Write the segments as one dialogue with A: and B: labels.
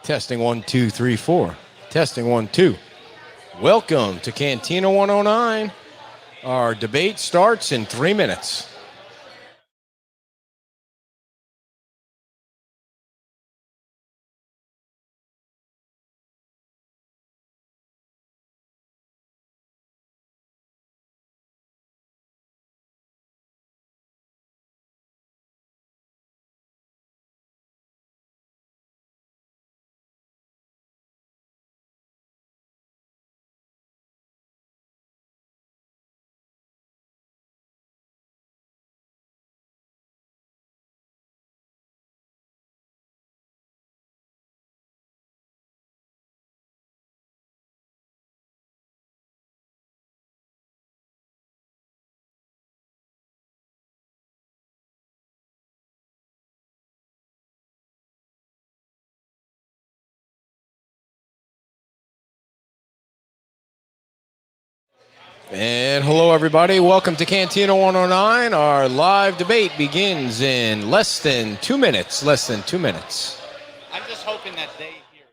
A: Testing 1, 2, 3, 4. Testing 1, 2. Welcome to Cantina 109. Our debate starts in 3 minutes. And hello, everybody. Welcome to Cantina 109. Our live debate begins in less than 2 minutes. Less than 2 minutes.
B: I'm just hoping that they hear it.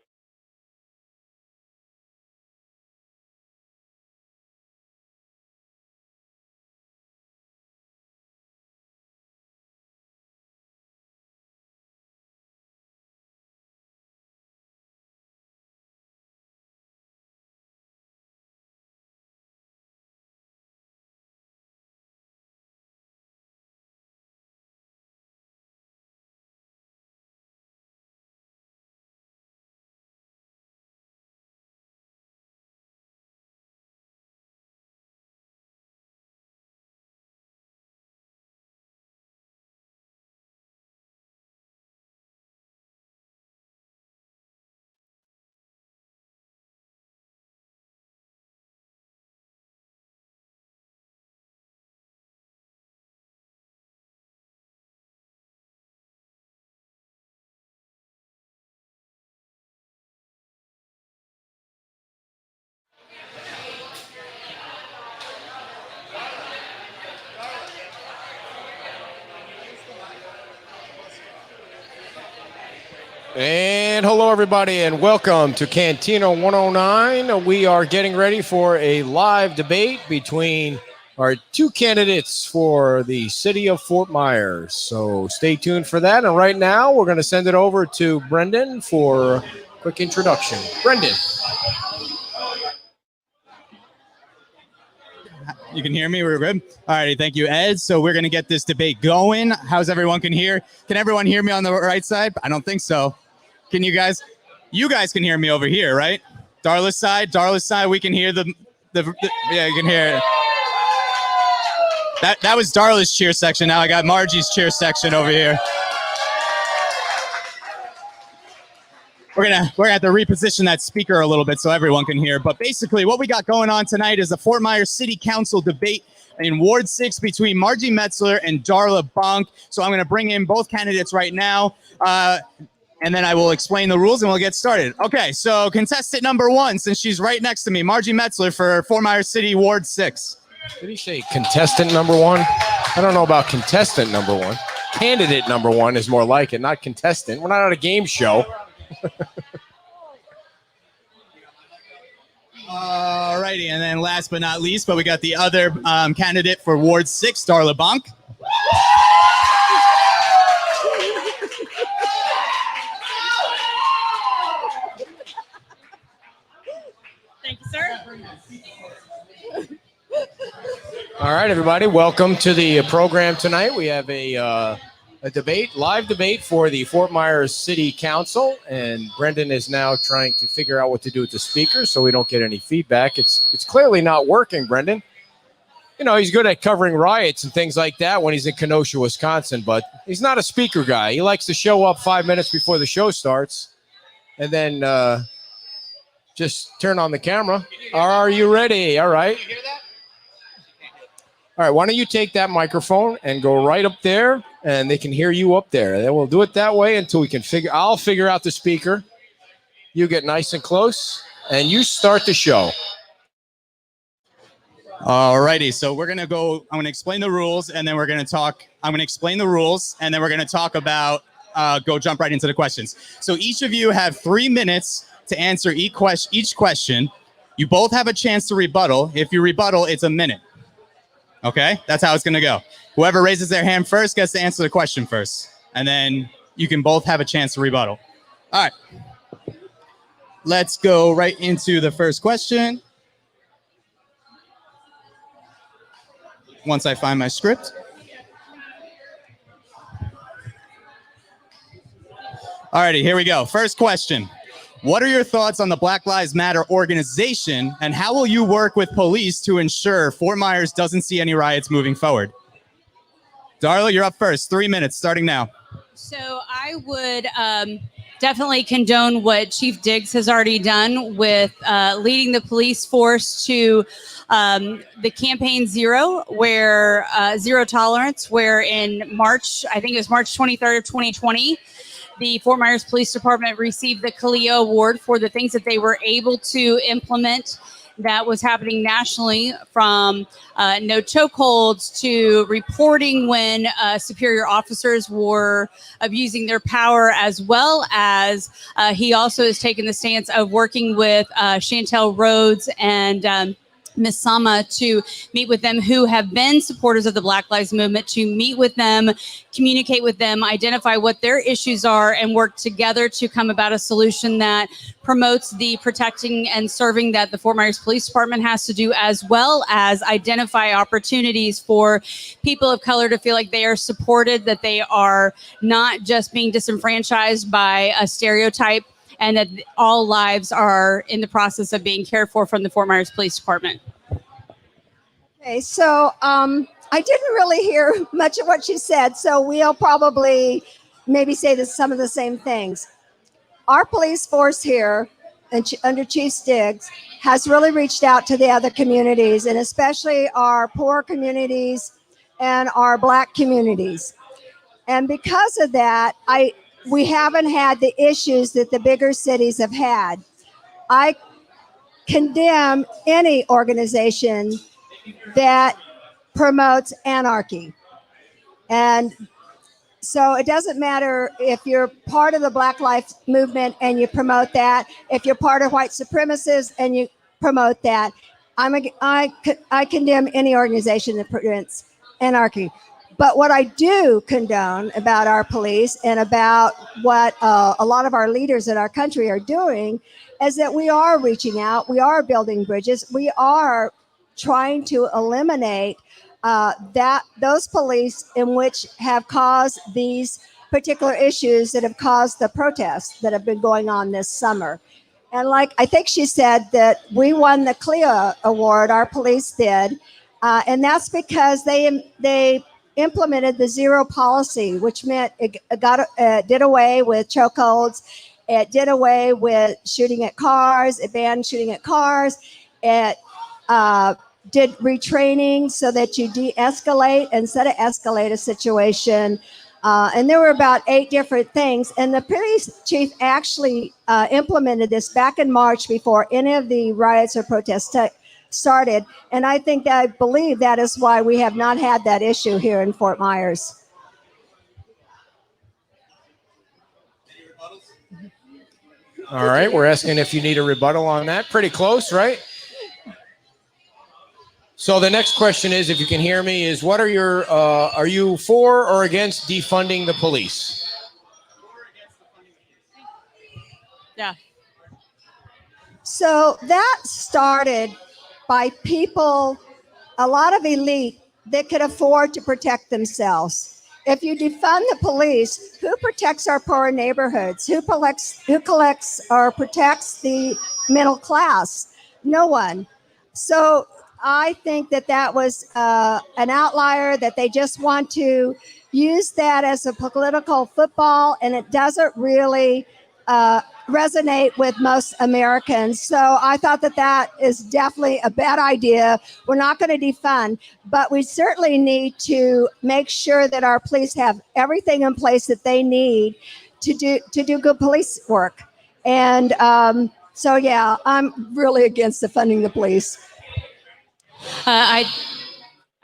A: And hello, everybody, and welcome to Cantina 109. We are getting ready for a live debate between our two candidates for the city of Fort Myers. So stay tuned for that. And right now, we're going to send it over to Brendan for a quick introduction. Brendan.
C: You can hear me? We're good? All righty. Thank you, Ed. So we're going to get this debate going. How's everyone can hear? Can everyone hear me on the right side? I don't think so. Can you guys? You guys can hear me over here, right? Darla's side, we can hear the yeah, you can hear it. That was Darla's cheer section. Now I got Margie's cheer section over here. We're gonna have to reposition that speaker a little bit so everyone can hear. But basically, what we got going on tonight is a Fort Myers City Council debate in Ward 6 between Margie Metzler and Darla Bonk. So I'm gonna bring in both candidates right now. And then I will explain the rules and we'll get started. Okay, so contestant number 1, since she's right next to me, Margie Metzler for Fort Myers City, Ward 6.
A: Did he say contestant number 1? I don't know about contestant number 1. Candidate number 1 is more like it, not contestant. We're not on a game show.
C: All righty, and then last but not least, but we got the other candidate for Ward 6, Darla Bonk.
D: Thank you, sir.
A: All right, everybody, welcome to the program tonight. We have a debate, live debate for the Fort Myers City Council, and Brendan is now trying to figure out what to do with the speaker so we don't get any feedback. It's clearly not working, Brendan. You know, he's good at covering riots and things like that when he's in Kenosha, Wisconsin, but he's not a speaker guy. He likes to show up 5 minutes before the show starts and then just turn on the camera. Are you ready? All right. All right, why don't you take that microphone and go right up there, and they can hear you up there. Then we'll do it that way until we can I'll figure out the speaker. You get nice and close, and you start the show.
C: All righty, so we're gonna explain the rules, and then we're gonna talk. I'm gonna explain the rules, and then we're gonna talk about go jump right into the questions. So each of you have 3 minutes to answer each question. You both have a chance to rebuttal. If you rebuttal, it's a minute. Okay, that's how it's gonna go. Whoever raises their hand first gets to answer the question first, and then you can both have a chance to rebuttal. All right, let's go right into the first question. Once I find my script. Alrighty, here we go. First question. What are your thoughts on the Black Lives Matter organization, and how will you work with police to ensure Fort Myers doesn't see any riots moving forward? Darla, you're up first. 3 minutes, starting now.
D: So I would definitely condone what Chief Diggs has already done with leading the police force to the campaign zero, where zero tolerance, where in March, I think it was March 23rd of 2020, the Fort Myers Police Department received the CALEO Award for the things that they were able to implement that was happening nationally, from no chokeholds to reporting when superior officers were abusing their power, as well as he also has taken the stance of working with Chantel Rhodes and Ms. Sama to meet with them, who have been supporters of the Black Lives Movement, to meet with them, communicate with them, identify what their issues are, and work together to come about a solution that promotes the protecting and serving that the Fort Myers Police Department has to do, as well as identify opportunities for people of color to feel like they are supported, that they are not just being disenfranchised by a stereotype, and that all lives are in the process of being cared for from the Fort Myers Police Department.
E: Okay, so I didn't really hear much of what she said, so we'll probably maybe say some of the same things. Our police force here, under Chief Diggs, has really reached out to the other communities, and especially our poor communities and our Black communities. And because of that, we haven't had the issues that the bigger cities have had. I condemn any organization that promotes anarchy. And so it doesn't matter if you're part of the Black Lives Movement and you promote that, if you're part of white supremacists and you promote that. I condemn any organization that promotes anarchy. But what I do condone about our police and about what a lot of our leaders in our country are doing is that we are reaching out, we are building bridges, we are trying to eliminate those police in which have caused these particular issues that have caused the protests that have been going on this summer. And like I think she said that we won the CALEO Award, our police did, and that's because they implemented the zero policy, which meant it did away with chokeholds, it did away with shooting at cars, it banned shooting at cars, it did retraining so that you de-escalate instead of escalate a situation. And there were about 8 different things. And the police chief actually implemented this back in March before any of the riots or protests started. And I believe that is why we have not had that issue here in Fort Myers.
A: All right, we're asking if you need a rebuttal on that. Pretty close, right? So the next question is, if you can hear me, is what are your, are you for or against defunding the police?
D: Yeah.
E: So that started by people, a lot of elite that could afford to protect themselves. If you defund the police, who protects our poor neighborhoods? Who collects or protects the middle class? No one. So I think that was an outlier, that they just want to use that as a political football, and it doesn't really resonate with most Americans. So I thought that is definitely a bad idea. We're not going to defund, but we certainly need to make sure that our police have everything in place that they need to do good police work. And so, yeah, I'm really against defunding the police.
D: I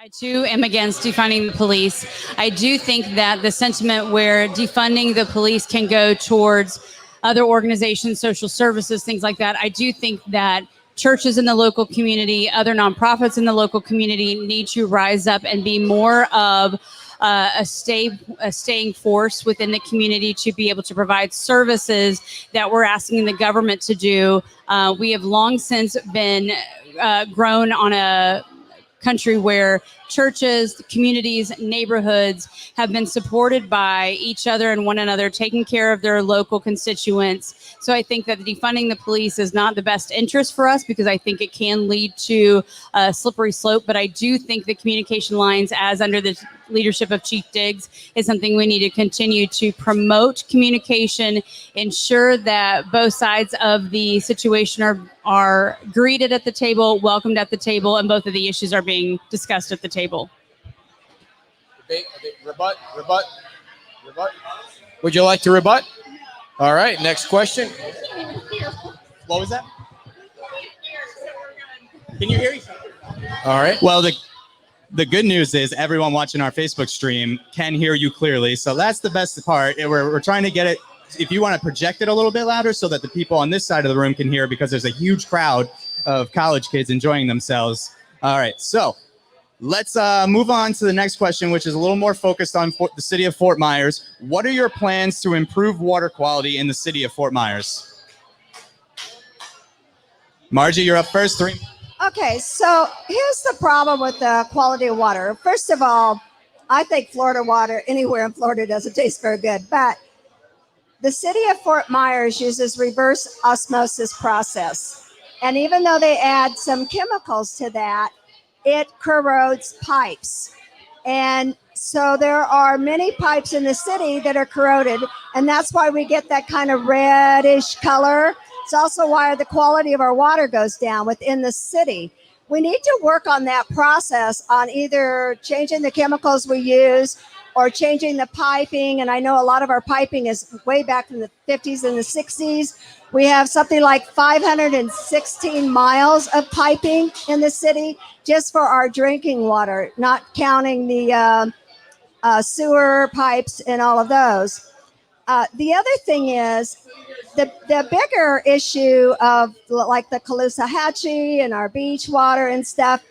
D: I too am against defunding the police. I do think that the sentiment where defunding the police can go towards other organizations, social services, things like that, I do think that churches in the local community, other nonprofits in the local community need to rise up and be more of a staying force within the community to be able to provide services that we're asking the government to do. We have long since been grown on a country where churches, communities, neighborhoods have been supported by each other and one another, taking care of their local constituents. So I think that defunding the police is not the best interest for us because I think it can lead to a slippery slope. But I do think the communication lines, as under the leadership of Chief Diggs, is something we need to continue to promote communication, ensure that both sides of the situation are greeted at the table, welcomed at the table, and both of the issues are being discussed at the table.
A: Rebut. Would you like to rebut? All right, next question.
C: What was that? Can you hear me?
A: All right.
C: Well, the good news is everyone watching our Facebook stream can hear you clearly. So that's the best part. We're trying to get it. If you want to project it a little bit louder so that the people on this side of the room can hear, because there's a huge crowd of college kids enjoying themselves. All right, so let's move on to the next question, which is a little more focused on the city of Fort Myers. What are your plans to improve water quality in the city of Fort Myers? Margie, you're up first. 3.
E: Okay, so here's the problem with the quality of water. First of all, I think Florida water anywhere in Florida doesn't taste very good, but the city of Fort Myers uses reverse osmosis process. And even though they add some chemicals to that, it corrodes pipes. And so there are many pipes in the city that are corroded, and that's why we get that kind of reddish color. It's also why the quality of our water goes down within the city. We need to work on that process on either changing the chemicals we use or changing the piping. And I know a lot of our piping is way back in the 50s and the 60s. We have something like 516 miles of piping in the city just for our drinking water, not counting the sewer pipes and all of those. The other thing is the bigger issue of like the Caloosahatchee and our beach water and stuff.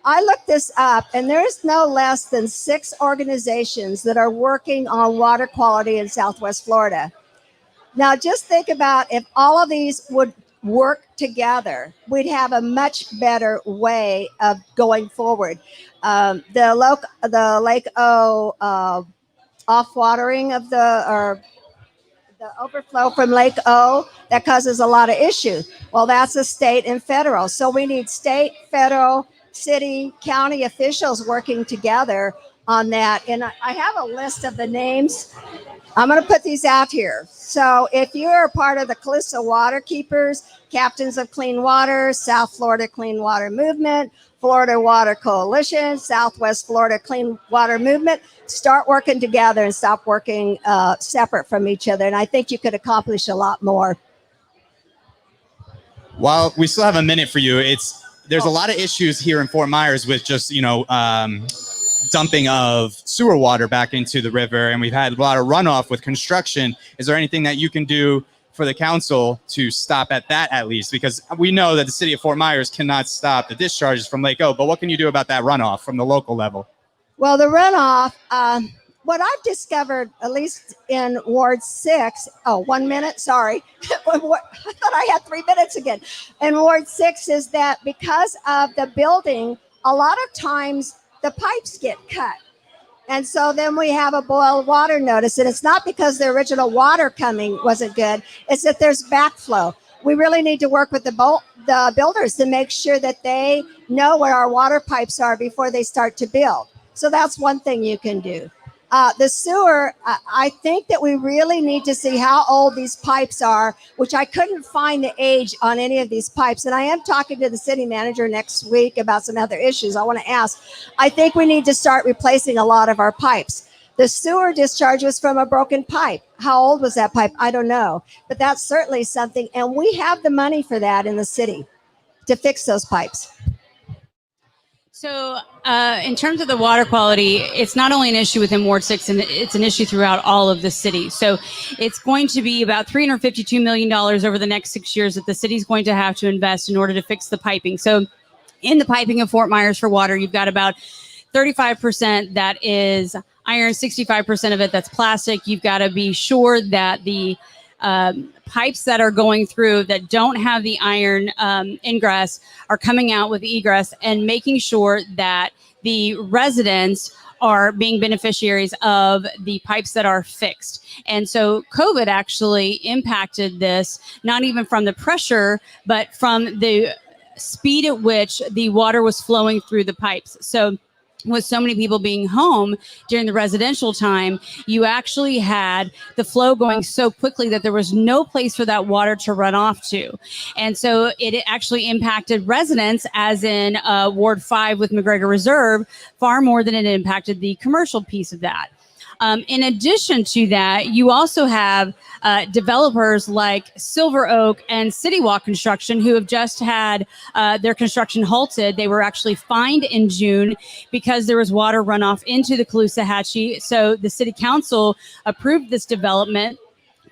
E: I looked this up, and there's no less than 6 organizations that are working on water quality in Southwest Florida. Now, just think about if all of these would work together, we'd have a much better way of going forward. The Lake O off-watering of the overflow from Lake O, that causes a lot of issue. Well, that's a state and federal. So we need state, federal, city, county officials working together on that. And I have a list of the names. I'm going to put these out here. So if you're a part of the Calusa Water Keepers, Captains of Clean Water, South Florida Clean Water Movement, Florida Water Coalition, Southwest Florida Clean Water Movement, start working together and stop working separate from each other. And I think you could accomplish a lot more.
C: While we still have a minute for you, there's a lot of issues here in Fort Myers with just, dumping of sewer water back into the river. And we've had a lot of runoff with construction. Is there anything that you can do for the council to stop at that, at least? Because we know that the city of Fort Myers cannot stop the discharges from Lake O, but what can you do about that runoff from the local level?
E: Well, the runoff, what I've discovered, at least in Ward 6, 1 minute, sorry. I thought I had 3 minutes again. In Ward 6 is that because of the building, a lot of times the pipes get cut. And so then we have a boil water notice. And it's not because the original water coming wasn't good. It's that there's backflow. We really need to work with the builders to make sure that they know where our water pipes are before they start to build. So that's one thing you can do. The sewer, I think that we really need to see how old these pipes are, which I couldn't find the age on any of these pipes. And I am talking to the city manager next week about some other issues I want to ask. I think we need to start replacing a lot of our pipes. The sewer discharge was from a broken pipe. How old was that pipe? I don't know. But that's certainly something. And we have the money for that in the city to fix those pipes.
D: So, in terms of the water quality, it's not only an issue within Ward 6, and it's an issue throughout all of the city. So, it's going to be about $352 million over the next 6 years that the city's going to have to invest in order to fix the piping. So, in the piping of Fort Myers for water, you've got about 35% that is iron, 65% of it that's plastic. You've got to be sure that the pipes that are going through that don't have the iron ingress are coming out with egress, and making sure that the residents are being beneficiaries of the pipes that are fixed. And so COVID actually impacted this, not even from the pressure, but from the speed at which the water was flowing through the pipes. So with so many people being home during the residential time, you actually had the flow going so quickly that there was no place for that water to run off to. And so it actually impacted residents, as in Ward 5 with McGregor Reserve, far more than it impacted the commercial piece of that. In addition to that, you also have developers like Silver Oak and City Walk Construction, who have just had their construction halted. They were actually fined in June because there was water runoff into the Caloosahatchee. So the city council approved this development,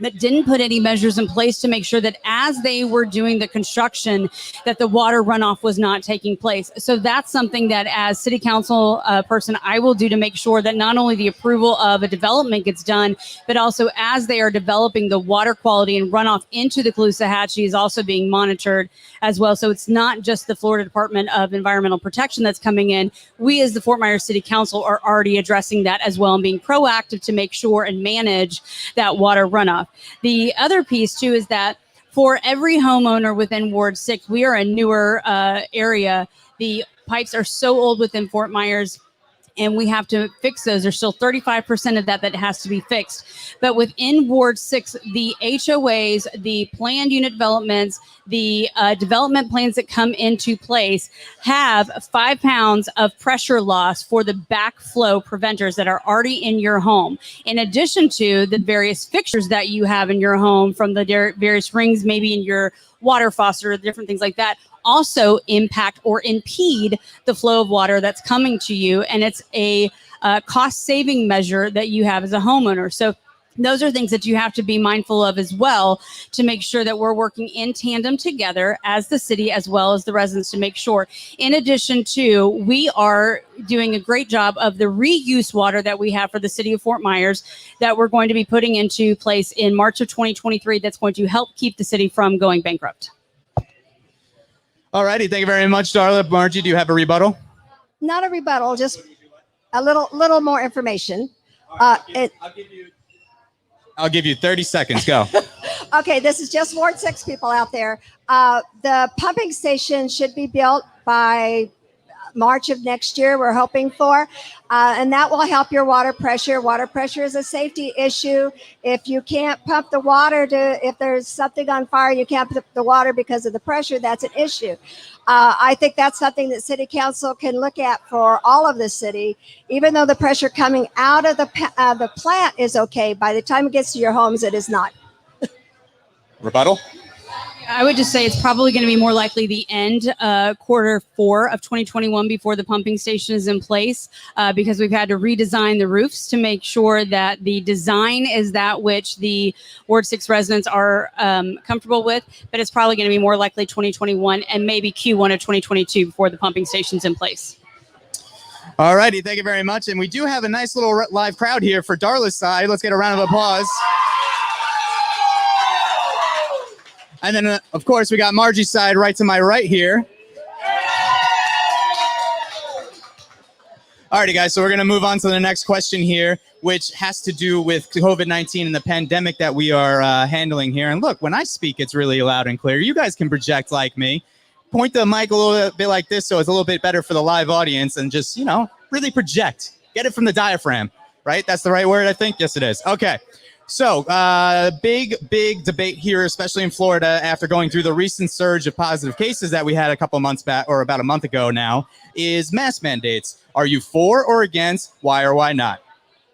D: but didn't put any measures in place to make sure that as they were doing the construction, that the water runoff was not taking place. So that's something that as city council person, I will do to make sure that not only the approval of a development gets done, but also as they are developing, the water quality and runoff into the Caloosahatchee is also being monitored as well. So it's not just the Florida Department of Environmental Protection that's coming in. We as the Fort Myers City Council are already addressing that as well and being proactive to make sure and manage that water runoff. The other piece too is that for every homeowner within Ward 6, we are a newer area. The pipes are so old within Fort Myers, and we have to fix those. There's still 35% of that has to be fixed. But within Ward 6, the HOAs, the planned unit developments, the development plans that come into place have 5 pounds of pressure loss for the backflow preventers that are already in your home. In addition to the various fixtures that you have in your home, from the various rings, maybe in your water faucet, different things like that, also impact or impede the flow of water that's coming to you. And it's a cost-saving measure that you have as a homeowner. So those are things that you have to be mindful of as well, to make sure that we're working in tandem together as the city as well as the residents to make sure. In addition to, we are doing a great job of the reuse water that we have for the city of Fort Myers that we're going to be putting into place in March of 2023 that's going to help keep the city from going bankrupt.
C: All righty. Thank you very much, Darla. Margie, do you have a rebuttal?
E: Not a rebuttal, just a little more information.
C: I'll give you 30 seconds. Go.
E: Okay, this is just Ward 6 people out there. The pumping station should be built by March of next year, we're hoping for. And that will help your water pressure. Water pressure is a safety issue. If you can't pump the water if there's something on fire, you can't pump the water because of the pressure, that's an issue. I think that's something that City Council can look at for all of the city. Even though the pressure coming out of the plant is okay, by the time it gets to your homes, it is not.
C: Rebuttal?
D: I would just say it's probably going to be more likely the end Q4 of 2021 before the pumping station is in place, because we've had to redesign the roofs to make sure that the design is that which the Ward 6 residents are comfortable with. But it's probably going to be more likely 2021 and maybe Q1 of 2022 before the pumping station's in place.
C: All righty. Thank you very much. And we do have a nice little live crowd here for Darla's side. Let's get a round of applause. And then, of course, we got Margie's side right to my right here. All righty, guys. So we're going to move on to the next question here, which has to do with COVID-19 and the pandemic that we are handling here. And look, when I speak, it's really loud and clear. You guys can project like me. Point the mic a little bit like this so it's a little bit better for the live audience, and just, you know, really project. Get it from the diaphragm, right? That's the right word, I think. Yes, it is. Okay. So, big debate here, especially in Florida, after going through the recent surge of positive cases that we had a couple months back, or about a month ago now, is mask mandates. Are you for or against? Why or why not?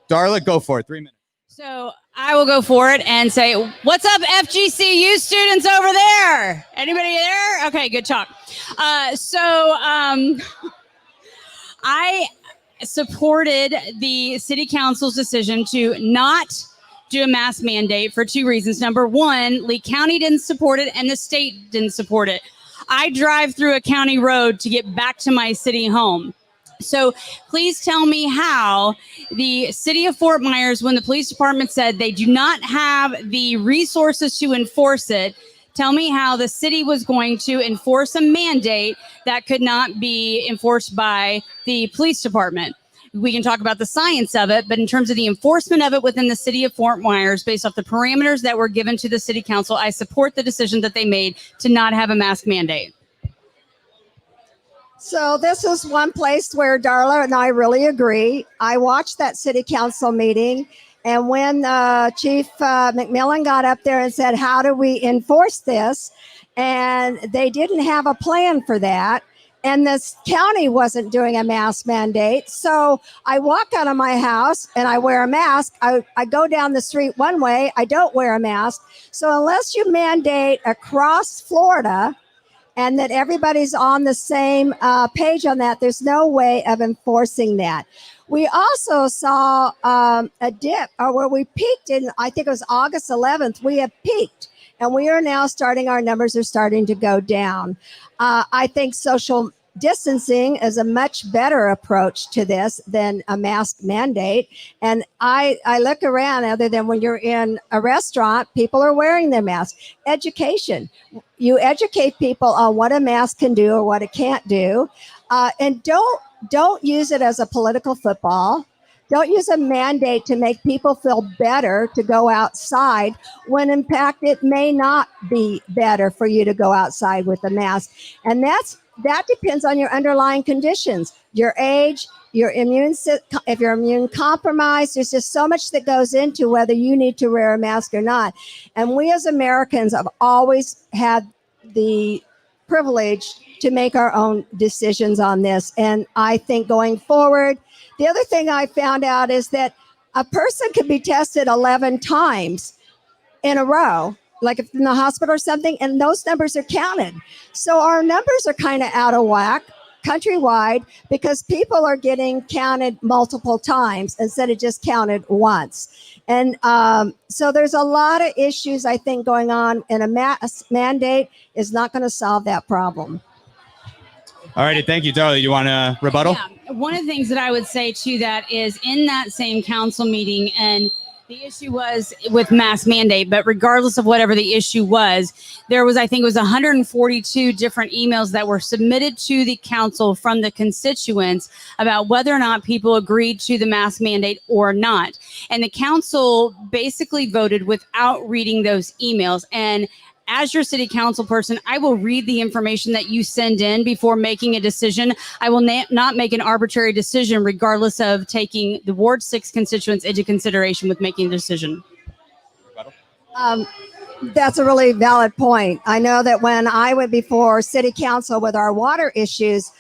C: Darla, go for it. 3 minutes.
D: So I will go for it and say, what's up, FGCU students over there? Anybody there? Okay, good talk. I supported the city council's decision to not do a mask mandate for two reasons. Number one, Lee County didn't support it and the state didn't support it. I drive through a county road to get back to my city home. So please tell me how the city of Fort Myers, when the police department said they do not have the resources to enforce it, tell me how the city was going to enforce a mandate that could not be enforced by the police department. We can talk about the science of it, but in terms of the enforcement of it within the city of Fort Myers, based off the parameters that were given to the city council, I support the decision that they made to not have a mask mandate.
E: So this is one place where Darla and I really agree. I watched that city council meeting, and when Chief McMillan got up there and said, how do we enforce this? And they didn't have a plan for that. And this county wasn't doing a mask mandate. So I walk out of my house and I wear a mask. I go down the street one way, I don't wear a mask. So unless you mandate across Florida and that everybody's on the same page on that, there's no way of enforcing that. We also saw a dip, or where we peaked in, I think it was August 11th, we have peaked. And we are now starting, our numbers are starting to go down. I think social distancing is a much better approach to this than a mask mandate. And I look around, other than when you're in a restaurant, people are wearing their mask. Education. You educate people on what a mask can do or what it can't do. And don't use it as a political football. Don't use a mandate to make people feel better to go outside when in fact it may not be better for you to go outside with a mask. And that depends on your underlying conditions, your age, your if you're immune compromised. There's just so much that goes into whether you need to wear a mask or not. And we as Americans have always had the privilege to make our own decisions on this. And I think going forward, the other thing I found out is that a person could be tested 11 times in a row, like if in the hospital or something, and those numbers are counted. So our numbers are kind of out of whack countrywide because people are getting counted multiple times instead of just counted once. And so there's a lot of issues, I think, going on, and a mask mandate is not going to solve that problem.
C: All righty, thank you, Darla. You want to rebuttal?
D: Yeah. One of the things that I would say to that is in that same council meeting, and the issue was with mask mandate, but regardless of whatever the issue was, there was, I think it was 142 different emails that were submitted to the council from the constituents about whether or not people agreed to the mask mandate or not. And the council basically voted without reading those emails. And as your city council person, I will read the information that you send in before making a decision. I will not make an arbitrary decision regardless of taking the Ward 6 constituents into consideration with making a decision.
E: That's a really valid point. I know that when I went before city council with our water issues,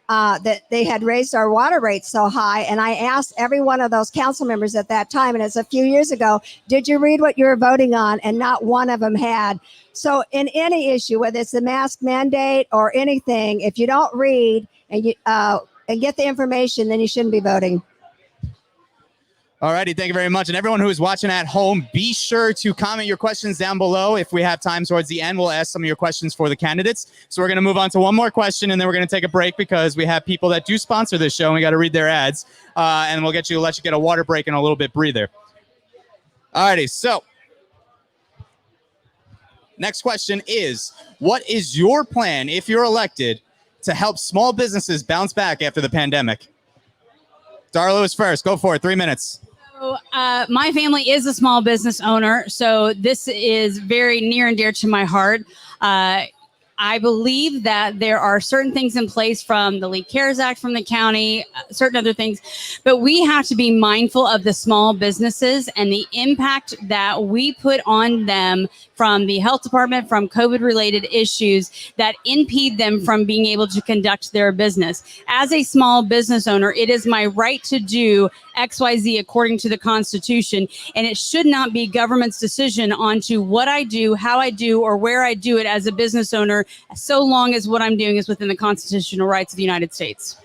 E: that they had raised our water rates so high. And I asked every one of those council members at that time, and it's a few years ago, did you read what you were voting on? And not one of them had. So in any issue, whether it's a mask mandate or anything, if you don't read and you and get the information, then you shouldn't be voting.
C: All righty, thank you very much. And everyone who is watching at home, be sure to comment your questions down below. If we have time towards the end, we'll ask some of your questions for the candidates. So we're going to move on to one more question, and then we're going to take a break because we have people that do sponsor this show, and we got to read their ads. And we'll let you get a water break and a little bit breather. All righty, so next question is, what is your plan, if you're elected, to help small businesses bounce back after the pandemic? Darla is first. Go for it. 3 minutes.
D: So, my family is a small business owner, so this is very near and dear to my heart. I believe that there are certain things in place from the Lee Cares Act from the county, certain other things, but we have to be mindful of the small businesses and the impact that we put on them from the health department, from COVID-related issues that impede them from being able to conduct their business. As a small business owner, it is my right to do XYZ according to the Constitution, and it should not be government's decision onto what I do, how I do, or where I do it as a business owner, so long as what I'm doing is within the constitutional rights of the United States.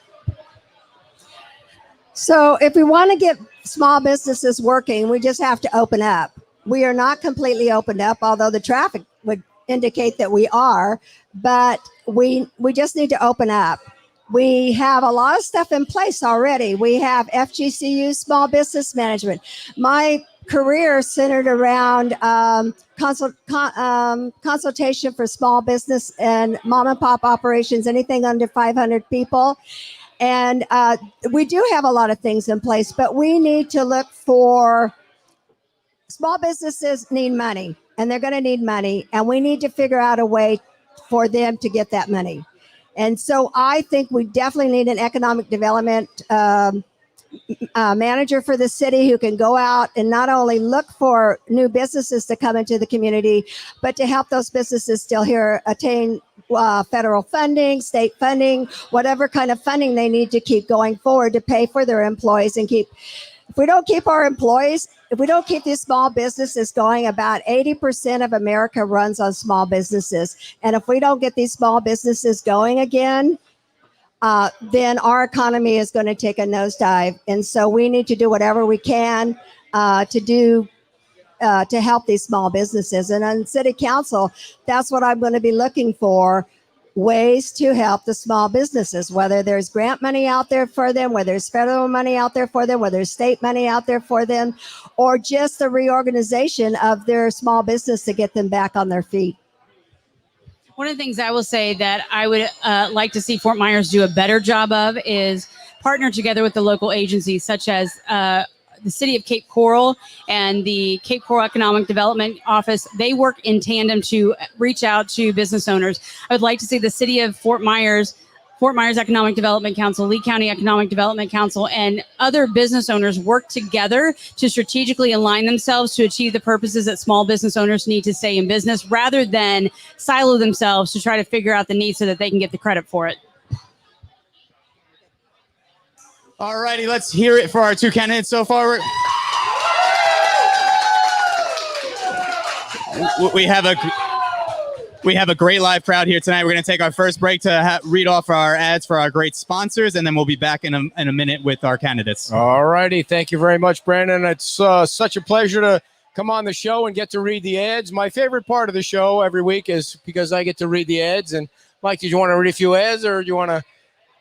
E: So if we want to get small businesses working, we just have to open up. We are not completely opened up, although the traffic would indicate that we are, but we just need to open up. We have a lot of stuff in place already. We have FGCU, Small Business Management. My career centered around consultation for small business and mom and pop operations, anything under 500 people. And we do have a lot of things in place, but we need to look for small businesses need money, and they're going to need money, and we need to figure out a way for them to get that money. And so I think we definitely need an economic development manager for the city who can go out and not only look for new businesses to come into the community, but to help those businesses still here attain federal funding, state funding, whatever kind of funding they need to keep going forward to pay for their employees and keep. If we don't keep our employees, if we don't keep these small businesses going, about 80% of America runs on small businesses. And if we don't get these small businesses going again, then our economy is going to take a nosedive. And so we need to do whatever we can to help these small businesses. And on city council, that's what I'm going to be looking for, ways to help the small businesses, whether there's grant money out there for them, whether there's federal money out there for them, whether there's state money out there for them, or just the reorganization of their small business to get them back on their feet.
D: One of the things I will say that I would like to see Fort Myers do a better job of is partner together with the local agencies, such as the city of Cape Coral and the Cape Coral Economic Development Office. They work in tandem to reach out to business owners. I would like to see the city of Fort Myers Economic Development Council, Lee County Economic Development Council, and other business owners work together to strategically align themselves to achieve the purposes that small business owners need to stay in business, rather than silo themselves to try to figure out the needs so that they can get the credit for it.
C: All righty, let's hear it for our two candidates so far. We have a great live crowd here tonight. We're going to take our first break to read off our ads for our great sponsors, and then we'll be back in a minute with our candidates.
A: All righty. Thank you very much, Brandon. It's such a pleasure to come on the show and get to read the ads. My favorite part of the show every week is because I get to read the ads. And Mike, did you want to read a few ads, or do you want to?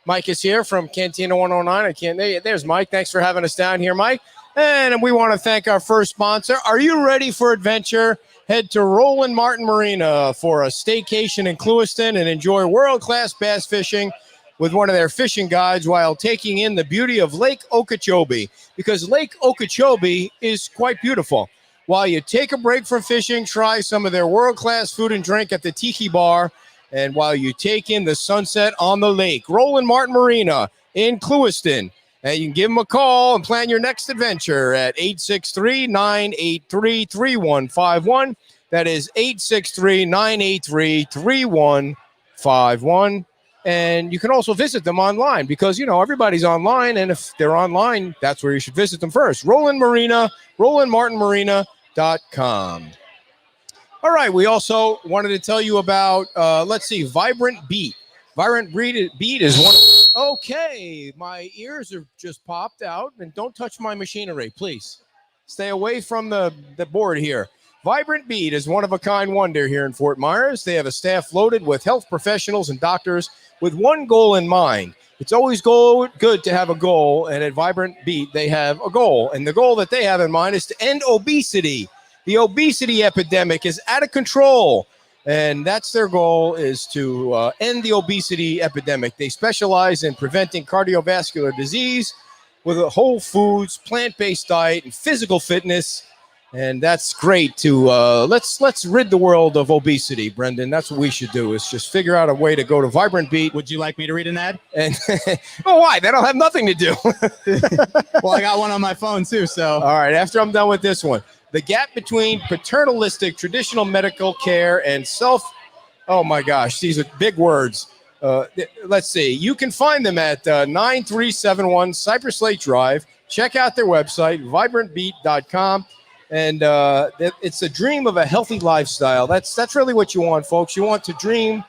A: Mike is here from Cantina 109. There's Mike. Thanks for having us down here, Mike. And we want to thank our first sponsor. Are you ready for adventure? Head to Roland Martin Marina for a staycation in Clewiston and enjoy world-class bass fishing with one of their fishing guides while taking in the beauty of Lake Okeechobee, because Lake Okeechobee is quite beautiful. While you take a break from fishing, try some of their world-class food and drink at the Tiki Bar, and while you take in the sunset on the lake. Roland Martin Marina in Clewiston. And you can give them a call and plan your next adventure at 863-983-3151. That is 863-983-3151. And you can also visit them online because, everybody's online. And if they're online, that's where you should visit them first. RolandMartinMarina.com. All right, we also wanted to tell you about, Vibrant Beat. Vibrant Beat is one. Okay, my ears are just popped out, and don't touch my machinery, please. Stay away from the board here. Vibrant Beat is one-of-a-kind wonder here in Fort Myers. They have a staff loaded with health professionals and doctors with one goal in mind. It's always good to have a goal, and at Vibrant Beat, they have a goal. And the goal that they have in mind is to end obesity. The obesity epidemic is out of control, and that's their goal, is to end the obesity epidemic. They specialize in preventing cardiovascular disease with a whole foods, plant-based diet, and physical fitness. And that's great to let's rid the world of obesity, Brendan. That's what we should do, is just figure out a way to go to Vibrant Beat.
C: Would you like me to read an ad?
A: And why? That'll have nothing to do.
C: Well, I got one on my phone too, so.
A: All right, after I'm done with this one. The gap between paternalistic traditional medical care and oh my gosh, these are big words. Let's see. You can find them at 9371 Cypress Lake Drive. Check out their website, vibrantbeat.com. And it's a dream of a healthy lifestyle. That's really what you want, folks. You want to dream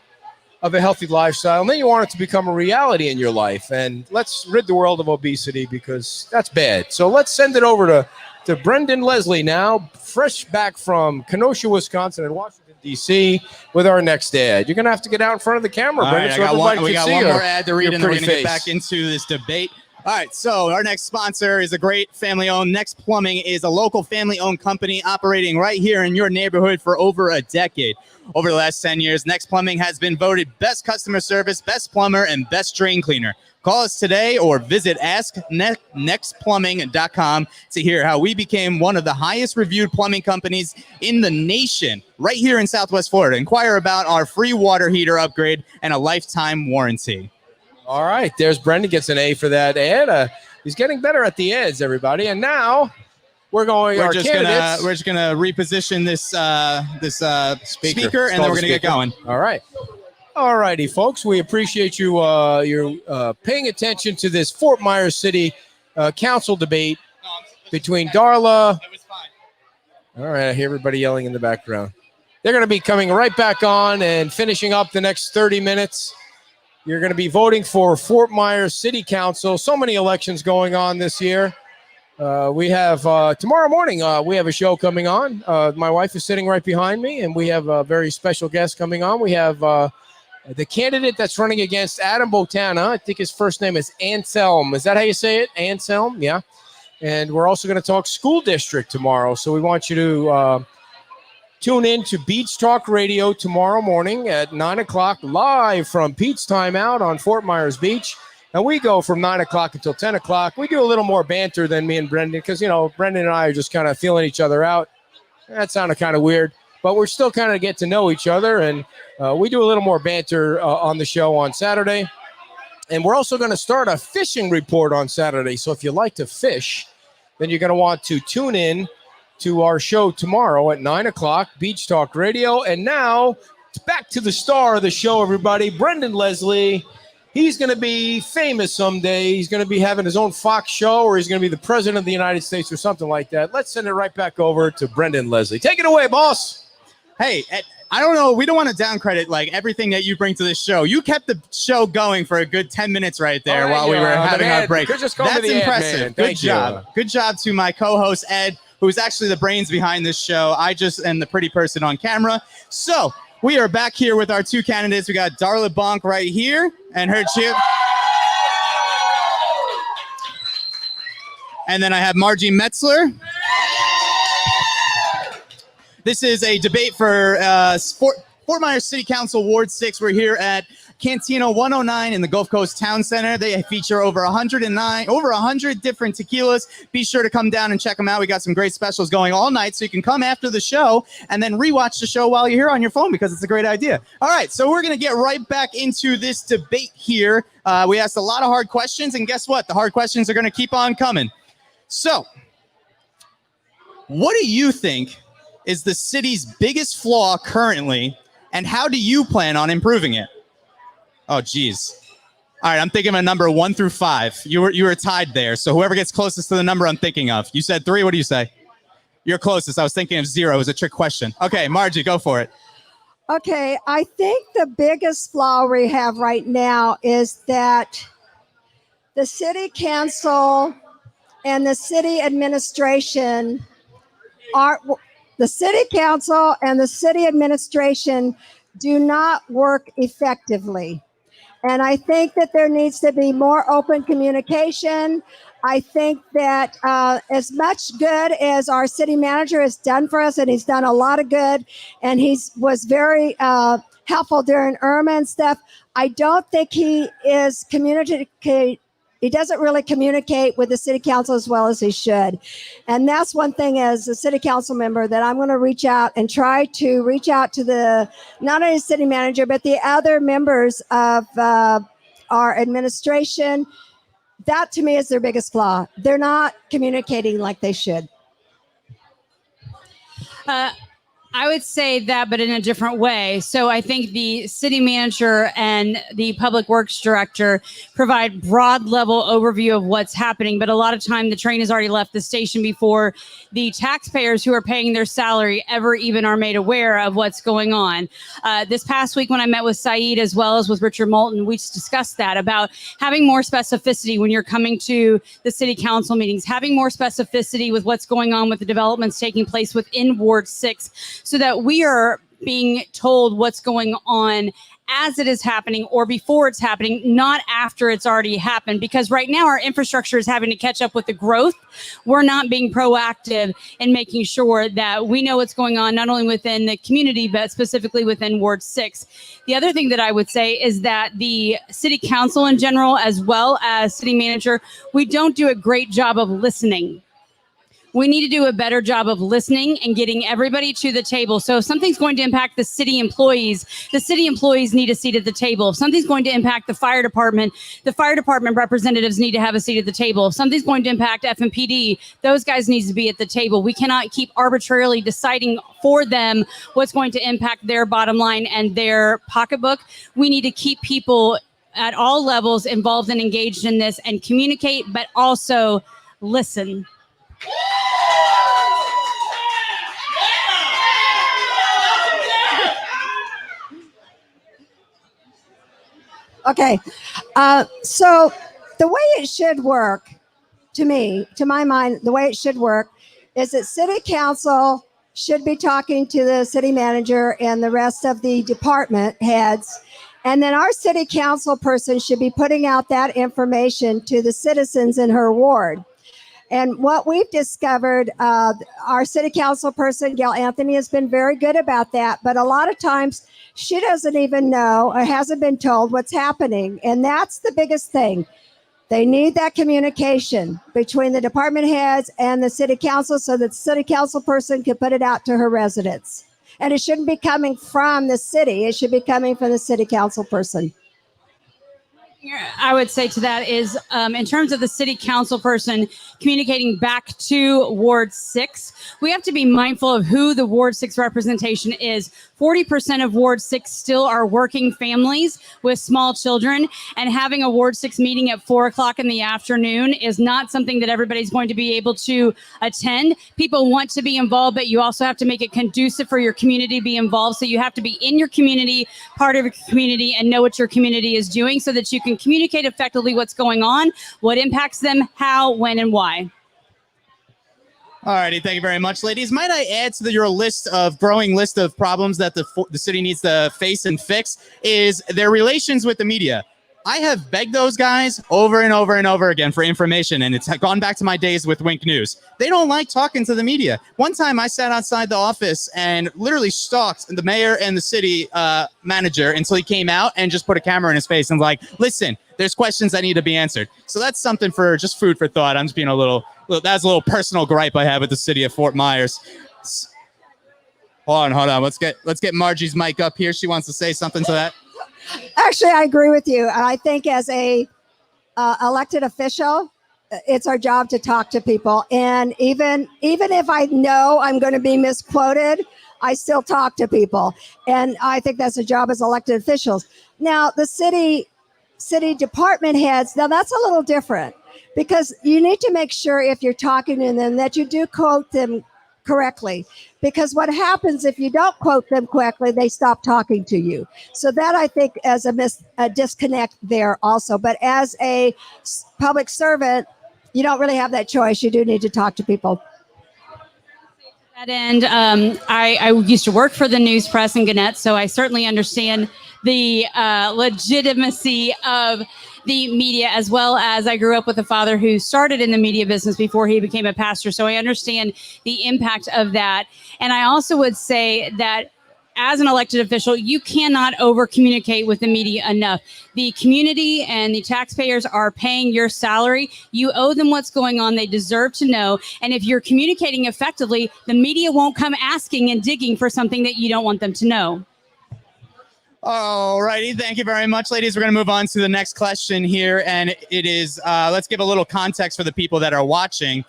A: of a healthy lifestyle, and then you want it to become a reality in your life. And let's rid the world of obesity, because that's bad. So let's send it over to Brendan Leslie now, fresh back from Kenosha, Wisconsin, and Washington, D.C., with our next ad. You're going to have to get out in front of the camera,
C: All
A: Brendan,
C: right,
A: so everybody
C: we
A: can
C: got
A: see
C: one
A: your-
C: more ad to read,
A: your
C: and then we're
A: pretty
C: going to get
A: face.
C: back into this debate. All right, so our next sponsor is a great family-owned. Next Plumbing is a local family-owned company operating right here in your neighborhood for over a decade. Over the last 10 years, Next Plumbing has been voted best customer service, best plumber, and best drain cleaner. Call us today or visit asknextplumbing.com to hear how we became one of the highest reviewed plumbing companies in the nation right here in Southwest Florida. Inquire about our free water heater upgrade and a lifetime warranty.
A: All right, there's Brendan, gets an A for that ad. He's getting better at the ads, everybody. And now we're going.
C: We're
A: our
C: just
A: candidates.
C: gonna reposition this speaker, and then we're gonna get going.
A: All right. All righty, folks. We appreciate you paying attention to this Fort Myers City Council debate between Darla.
C: It was fine.
A: All right, I hear everybody yelling in the background. They're going to be coming right back on and finishing up the next 30 minutes. You're going to be voting for Fort Myers City Council. So many elections going on this year. We have tomorrow morning, we have a show coming on. My wife is sitting right behind me, and we have a very special guest coming on. We have the candidate that's running against Adam Botana. I think his first name is Anselm. Is that how you say it? Anselm? Yeah. And we're also going to talk school district tomorrow. So we want you to tune in to Beach Talk Radio tomorrow morning at 9 o'clock, live from Pete's Timeout on Fort Myers Beach. And we go from 9 o'clock until 10 o'clock. We do a little more banter than me and Brendan, because, you know, Brendan and I are just kind of feeling each other out. That sounded kind of weird, but we're still kind of get to know each other. And we do a little more banter on the show on Saturday. And we're also going to start a fishing report on Saturday. So if you like to fish, then you're going to want to tune in to our show tomorrow at 9 o'clock, Beach Talk Radio. And now, back to the star of the show, everybody, Brendan Leslie. He's going to be famous someday. He's going to be having his own Fox show, or he's going to be the president of the United States or something like that. Let's send it right back over to Brendan Leslie. Take it away, boss.
C: Hey, I don't know. We don't want to downcredit like everything that you bring to this show. You kept the show going for a good 10 minutes right there while we were having our break.
A: Just call me
C: That's
A: the ad
C: impressive.
A: man.
C: Good
A: Thank
C: job.
A: you.
C: Good job to my co-host, Ed, who is actually the brains behind this show. I just am the pretty person on camera. So we are back here with our two candidates. We got Darla Bonk right here and her chip. And then I have Margie Metzler. This is a debate for Fort Myers City Council Ward 6. We're here at Cantina 109 in the Gulf Coast Town Center. They feature over 100 different tequilas. Be sure to come down and check them out. We got some great specials going all night, so you can come after the show and then rewatch the show while you're here on your phone, because it's a great idea. All right, so we're going to get right back into this debate here. We asked a lot of hard questions, and guess what? The hard questions are going to keep on coming. So, what do you think is the city's biggest flaw currently, and how do you plan on improving it? Oh, geez. All right, I'm thinking of a number 1 through 5. You were tied there, so whoever gets closest to the number I'm thinking of. You said 3. What do you say? You're closest. I was thinking of 0. It was a trick question. Okay, Margie, go for it.
E: Okay, I think the biggest flaw we have right now is that the city council and the city administration do not work effectively. And I think that there needs to be more open communication. I think that as much good as our city manager has done for us, and he's done a lot of good, and was very helpful during Irma and stuff, I don't think he is he doesn't really communicate with the city council as well as he should. And that's one thing as a city council member that I'm going to reach out and try to reach out to not only the city manager, but the other members of our administration. That to me is their biggest flaw. They're not communicating like they should.
D: I would say that, but in a different way. So I think the city manager and the public works director provide broad level overview of what's happening. But a lot of time the train has already left the station before the taxpayers who are paying their salary ever even are made aware of what's going on. This past week when I met with Saeed as well as with Richard Moulton, we discussed that about having more specificity when you're coming to the city council meetings, having more specificity with what's going on with the developments taking place within Ward 6, so that we are being told what's going on as it is happening or before it's happening, not after it's already happened. Because right now our infrastructure is having to catch up with the growth. We're not being proactive in making sure that we know what's going on, not only within the community, but specifically within Ward 6. The other thing that I would say is that the city council in general, as well as city manager, we don't do a great job of listening. We need to do a better job of listening and getting everybody to the table. So if something's going to impact the city employees need a seat at the table. If something's going to impact the fire department representatives need to have a seat at the table. If something's going to impact FMPD, those guys need to be at the table. We cannot keep arbitrarily deciding for them what's going to impact their bottom line and their pocketbook. We need to keep people at all levels involved and engaged in this and communicate, but also listen.
E: Okay. So the way it should work, to my mind, the way it should work is that city council should be talking to the city manager and the rest of the department heads. And then our city council person should be putting out that information to the citizens in her ward. And what we've discovered, our city council person, Gail Anthony, has been very good about that. But a lot of times she doesn't even know or hasn't been told what's happening. And that's the biggest thing. They need that communication between the department heads and the city council so that the city council person can put it out to her residents. And it shouldn't be coming from the city. It should be coming from the city council person.
D: I would say to that is, in terms of the city council person communicating back to Ward 6, we have to be mindful of who the Ward 6 representation is. 40% of Ward 6 still are working families with small children, and having a Ward 6 meeting at 4 o'clock in the afternoon is not something that everybody's going to be able to attend. People want to be involved, but you also have to make it conducive for your community to be involved. So you have to be in your community, part of your community, and know what your community is doing so that you can communicate effectively what's going on, what impacts them, how, when, and why.
C: All righty, thank you very much, ladies. Might I add to your growing list of problems that the city needs to face and fix is their relations with the media. I have begged those guys over and over and over again for information, and it's gone back to my days with Wink News. They don't like talking to the media. One time I sat outside the office and literally stalked the mayor and the city manager until he came out and just put a camera in his face and was like, listen, there's questions that need to be answered. So that's something for just food for thought. I'm just being that's a little personal gripe I have with the city of Fort Myers. Hold on. Let's get Margie's mic up here. She wants to say something to that.
E: Actually, I agree with you. I think as a elected official, it's our job to talk to people. And even if I know I'm going to be misquoted, I still talk to people. And I think that's a job as elected officials. Now, the city department heads, now that's a little different because you need to make sure if you're talking to them that you do quote them correctly, because what happens if you don't quote them correctly, they stop talking to you. So that I think as a disconnect there also. But as a public servant, you don't really have that choice. You do need to talk to people.
D: And I used to work for the news press in Gannett, so I certainly understand the legitimacy of the media, as well as I grew up with a father who started in the media business before he became a pastor. So I understand the impact of that. And I also would say that as an elected official, you cannot over communicate with the media enough. The community and the taxpayers are paying your salary. You owe them what's going on. They deserve to know. And if you're communicating effectively, the media won't come asking and digging for something that you don't want them to know.
C: All righty. Thank you very much, ladies. We're going to move on to the next question here. And it is, let's give a little context for the people that are watching.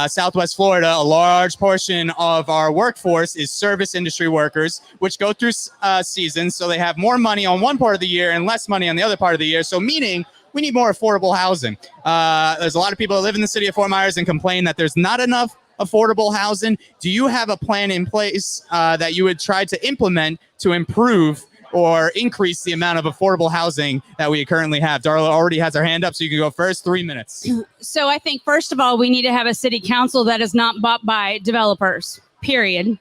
C: Southwest Florida, a large portion of our workforce is service industry workers, which go through seasons. So they have more money on one part of the year and less money on the other part of the year. So meaning we need more affordable housing. There's a lot of people that live in the city of Fort Myers and complain that there's not enough affordable housing. Do you have a plan in place that you would try to implement to improve or increase the amount of affordable housing that we currently have? Darla already has her hand up, so you can go first. 3 minutes.
D: So I think, first of all, we need to have a city council that is not bought by developers, period.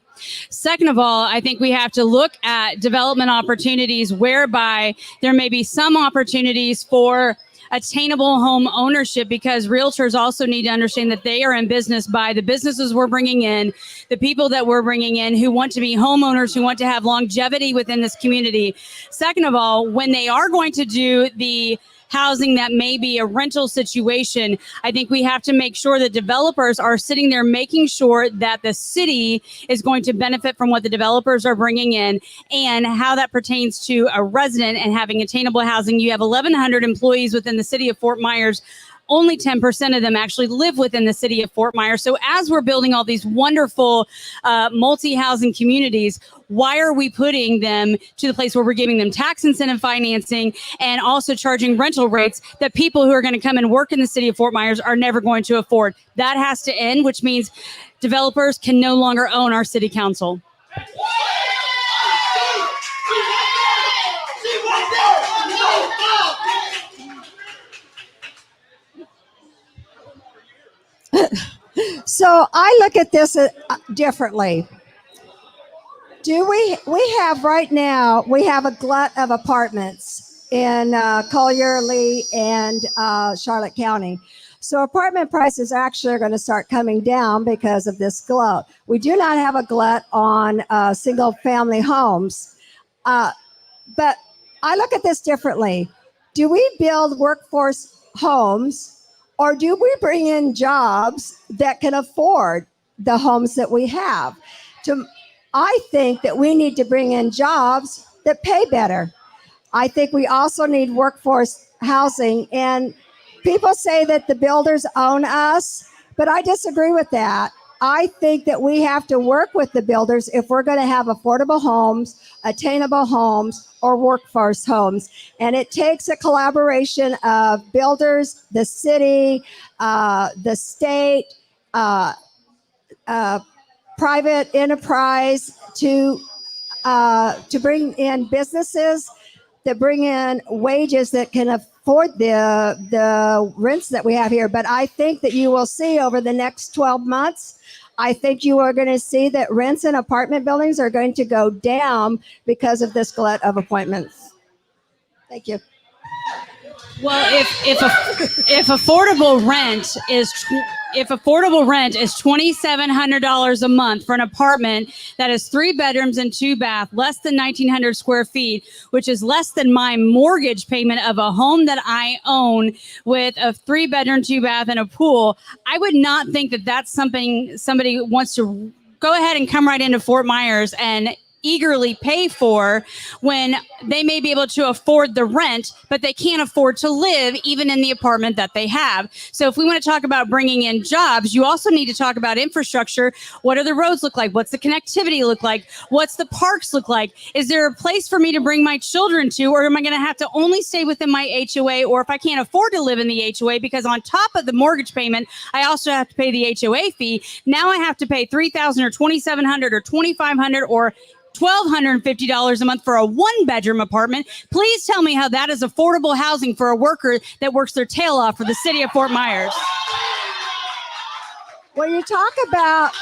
D: Second of all, I think we have to look at development opportunities whereby there may be some opportunities for attainable home ownership, because realtors also need to understand that they are in business by the businesses we're bringing in, the people that we're bringing in who want to be homeowners, who want to have longevity within this community. Second of all, when they are going to do the housing that may be a rental situation, I think we have to make sure that developers are sitting there making sure that the city is going to benefit from what the developers are bringing in and how that pertains to a resident and having attainable housing. You have 1,100 employees within the city of Fort Myers. Only 10% of them actually live within the city of Fort Myers. So as we're building all these wonderful multi-housing communities, why are we putting them to the place where we're giving them tax incentive financing and also charging rental rates that people who are going to come and work in the city of Fort Myers are never going to afford? That has to end, which means developers can no longer own our city council.
E: So I look at this differently. We have right now, we have a glut of apartments in Collier, Lee, and Charlotte County. So apartment prices actually are going to start coming down because of this glut. We do not have a glut on single family homes. But I look at this differently. Do we build workforce homes, or do we bring in jobs that can afford the homes that we have? I think that we need to bring in jobs that pay better. I think we also need workforce housing. And people say that the builders own us, but I disagree with that. I think that we have to work with the builders if we're going to have affordable homes, attainable homes, or workforce homes. And it takes a collaboration of builders, the city, the state, private enterprise to bring in businesses, that bring in wages that can afford the rents that we have here. But I think that you will see over the next 12 months, I think you are going to see that rents in apartment buildings are going to go down because of this glut of appointments. Thank you.
D: Well, if affordable rent is $2,700 a month for an apartment that is 3 bedrooms and 2 baths, less than 1,900 square feet, which is less than my mortgage payment of a home that I own with a 3 bedroom, 2 bath, and a pool, I would not think that that's something somebody wants to go ahead and come right into Fort Myers and eagerly pay for, when they may be able to afford the rent, but they can't afford to live even in the apartment that they have. So if we want to talk about bringing in jobs, you also need to talk about infrastructure. What do the roads look like? What's the connectivity look like? What's the parks look like? Is there a place for me to bring my children to, or am I going to have to only stay within my HOA? Or if I can't afford to live in the HOA, because on top of the mortgage payment, I also have to pay the HOA fee. Now I have to pay $3,000 or $2,700 or $2,500 or $1,250 a month for a 1-bedroom apartment. Please tell me how that is affordable housing for a worker that works their tail off for the city of Fort Myers.
E: Well, you talk about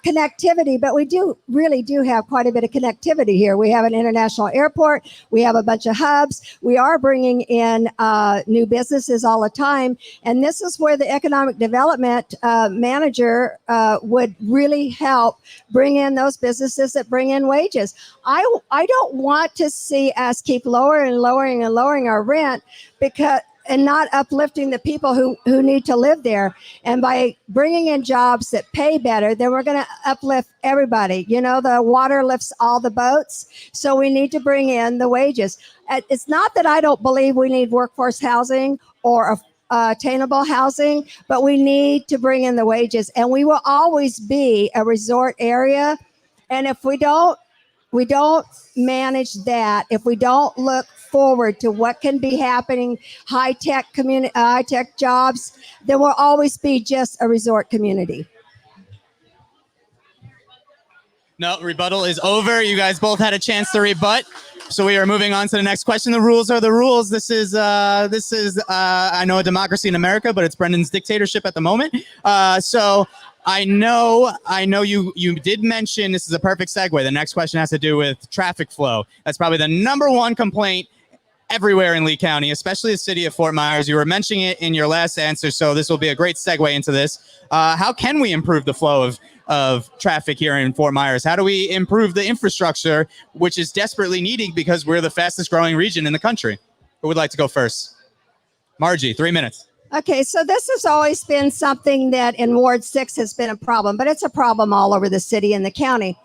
E: connectivity, but we really do have quite a bit of connectivity here. We have an international airport. We have a bunch of hubs. We are bringing in new businesses all the time. And this is where the economic development manager would really help bring in those businesses that bring in wages. I don't want to see us keep lowering our rent, because not uplifting the people who need to live there. And by bringing in jobs that pay better, then we're going to uplift everybody. You know, the water lifts all the boats. So we need to bring in the wages. It's not that I don't believe we need workforce housing or attainable housing, but we need to bring in the wages. And we will always be a resort area. And if we don't manage that, if we don't look forward to what can be happening, high-tech jobs, then we'll always be just a resort community.
C: No, rebuttal is over. You guys both had a chance to rebut. So we are moving on to the next question. The rules are the rules. This is I know a democracy in America, but it's Brendan's dictatorship at the moment. So I know you did mention, this is a perfect segue. The next question has to do with traffic flow. That's probably the number one complaint everywhere in Lee County, especially the city of Fort Myers. You were mentioning it in your last answer, so this will be a great segue into this. How can we improve the flow of traffic here in Fort Myers? How do we improve the infrastructure, which is desperately needed because we're the fastest growing region in the country? Who would like to go first? Margie, 3 minutes.
E: Okay, so this has always been something that in Ward 6 has been a problem, but it's a problem all over the city and the county.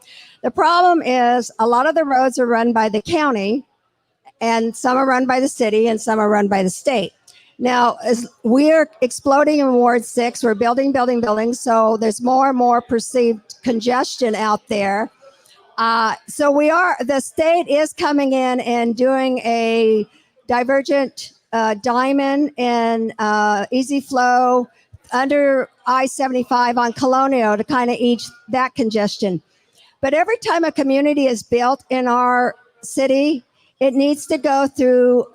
E: The problem is a lot of the roads are run by the county, and some are run by the city, and some are run by the state. Now, as we're exploding in Ward 6, we're building, so there's more and more perceived congestion out there. The state is coming in and doing a divergent diamond and easy flow under I-75 on Colonial to kind of ease that congestion. But every time a community is built in our city, it needs to go through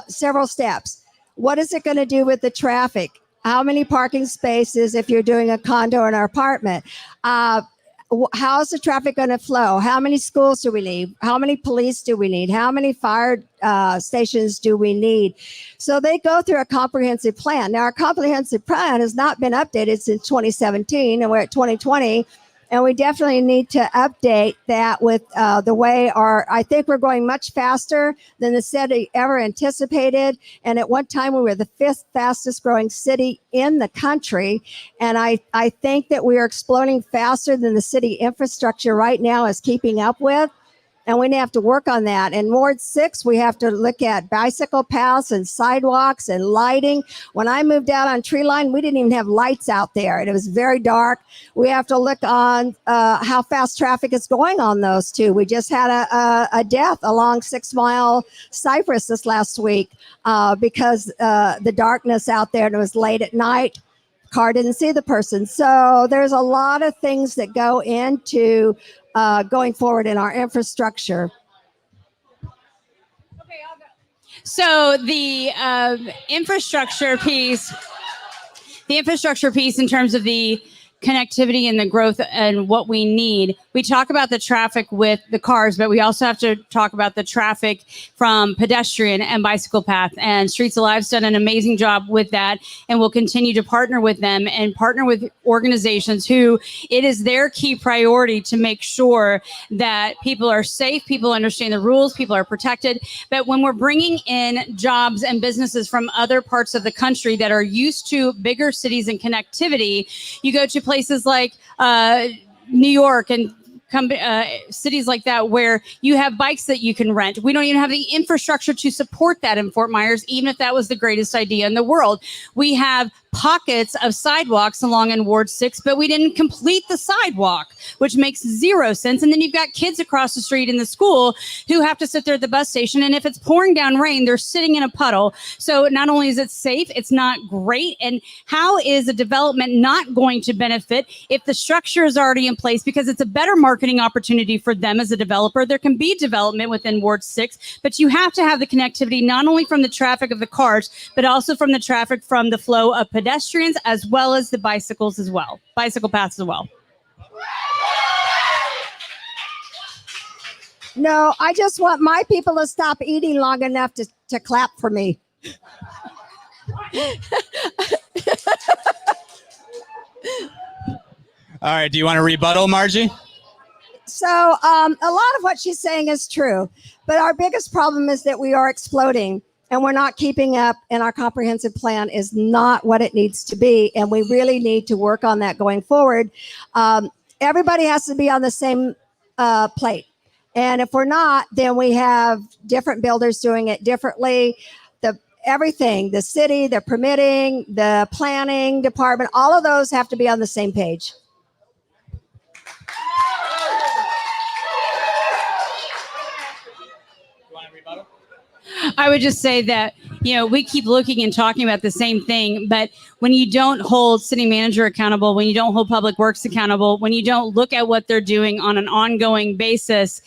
E: several steps. What is it going to do with the traffic? How many parking spaces if you're doing a condo or an apartment? How is the traffic going to flow? How many schools do we need? How many police do we need? How many fire stations do we need? So they go through a comprehensive plan. Now, our comprehensive plan has not been updated since 2017, and we're at 2020. And we definitely need to update that with the way I think we're going much faster than the city ever anticipated. And at one time, we were the 5th fastest growing city in the country. And I think that we are exploding faster than the city infrastructure right now is keeping up with. And we have to work on that. In Ward 6, we have to look at bicycle paths and sidewalks and lighting. When I moved out on Tree Line, we didn't even have lights out there, and it was very dark. We have to look on how fast traffic is going on those two. We just had a death along 6 Mile Cypress this last week because the darkness out there, and it was late at night. Car didn't see the person. So there's a lot of things that go into going forward in our infrastructure.
D: Okay, I'll go. So the infrastructure piece in terms of the connectivity and the growth and what we need. We talk about the traffic with the cars, but we also have to talk about the traffic from pedestrian and bicycle path. And Streets Alive's done an amazing job with that, and we'll continue to partner with them and partner with organizations who it is their key priority to make sure that people are safe, people understand the rules, people are protected. But when we're bringing in jobs and businesses from other parts of the country that are used to bigger cities and connectivity, you go to places like New York and cities like that where you have bikes that you can rent. We don't even have the infrastructure to support that in Fort Myers, even if that was the greatest idea in the world. We have pockets of sidewalks along in Ward 6, but we didn't complete the sidewalk, which makes zero sense. And then you've got kids across the street in the school who have to sit there at the bus station. And if it's pouring down rain, they're sitting in a puddle. So not only is it safe, it's not great. And how is a development not going to benefit if the structure is already in place? Because it's a better marketing opportunity for them as a developer. There can be development within Ward 6, but you have to have the connectivity not only from the traffic of the cars, but also from the traffic from the flow of pedestrians as well as the bicycle paths as well.
E: No, I just want my people to stop eating long enough to clap for me.
C: All right. Do you want to rebuttal, Margie?
E: So a lot of what she's saying is true, but our biggest problem is that we are exploding. and we're not keeping up, and our comprehensive plan is not what it needs to be. And we really need to work on that going forward. Everybody has to be on the same plate. And if we're not, then we have different builders doing it differently. Everything, the city, the permitting, the planning department, all of those have to be on the same page.
D: I would just say that, we keep looking and talking about the same thing, but when you don't hold city manager accountable, when you don't hold public works accountable, when you don't look at what they're doing on an ongoing basis,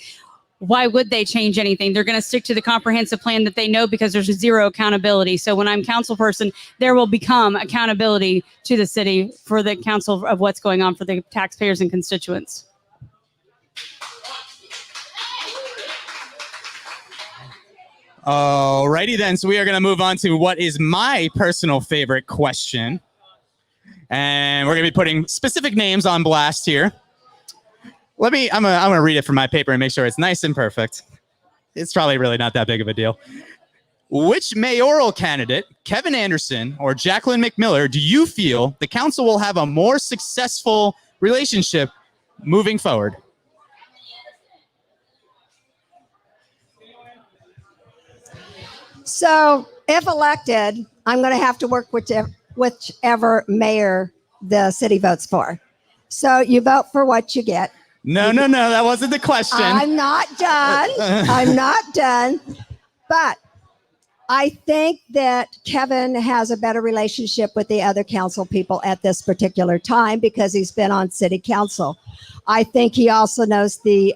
D: why would they change anything? They're going to stick to the comprehensive plan that they know, because there's zero accountability. So when I'm council person, there will become accountability to the city for the council of what's going on for the taxpayers and constituents.
C: Alrighty then, so we are going to move on to what is my personal favorite question. And we're going to be putting specific names on blast here. I'm gonna read it from my paper and make sure it's nice and perfect. It's probably really not that big of a deal. Which mayoral candidate, Kevin Anderson or Jacqueline McMiller, do you feel the council will have a more successful relationship moving forward?
E: So if elected, I'm going to have to work with whichever mayor the city votes for. So you vote for what you get.
C: No, that wasn't the question.
E: I'm not done. I'm not done. But I think that Kevin has a better relationship with the other council people at this particular time because he's been on city council. I think he also knows the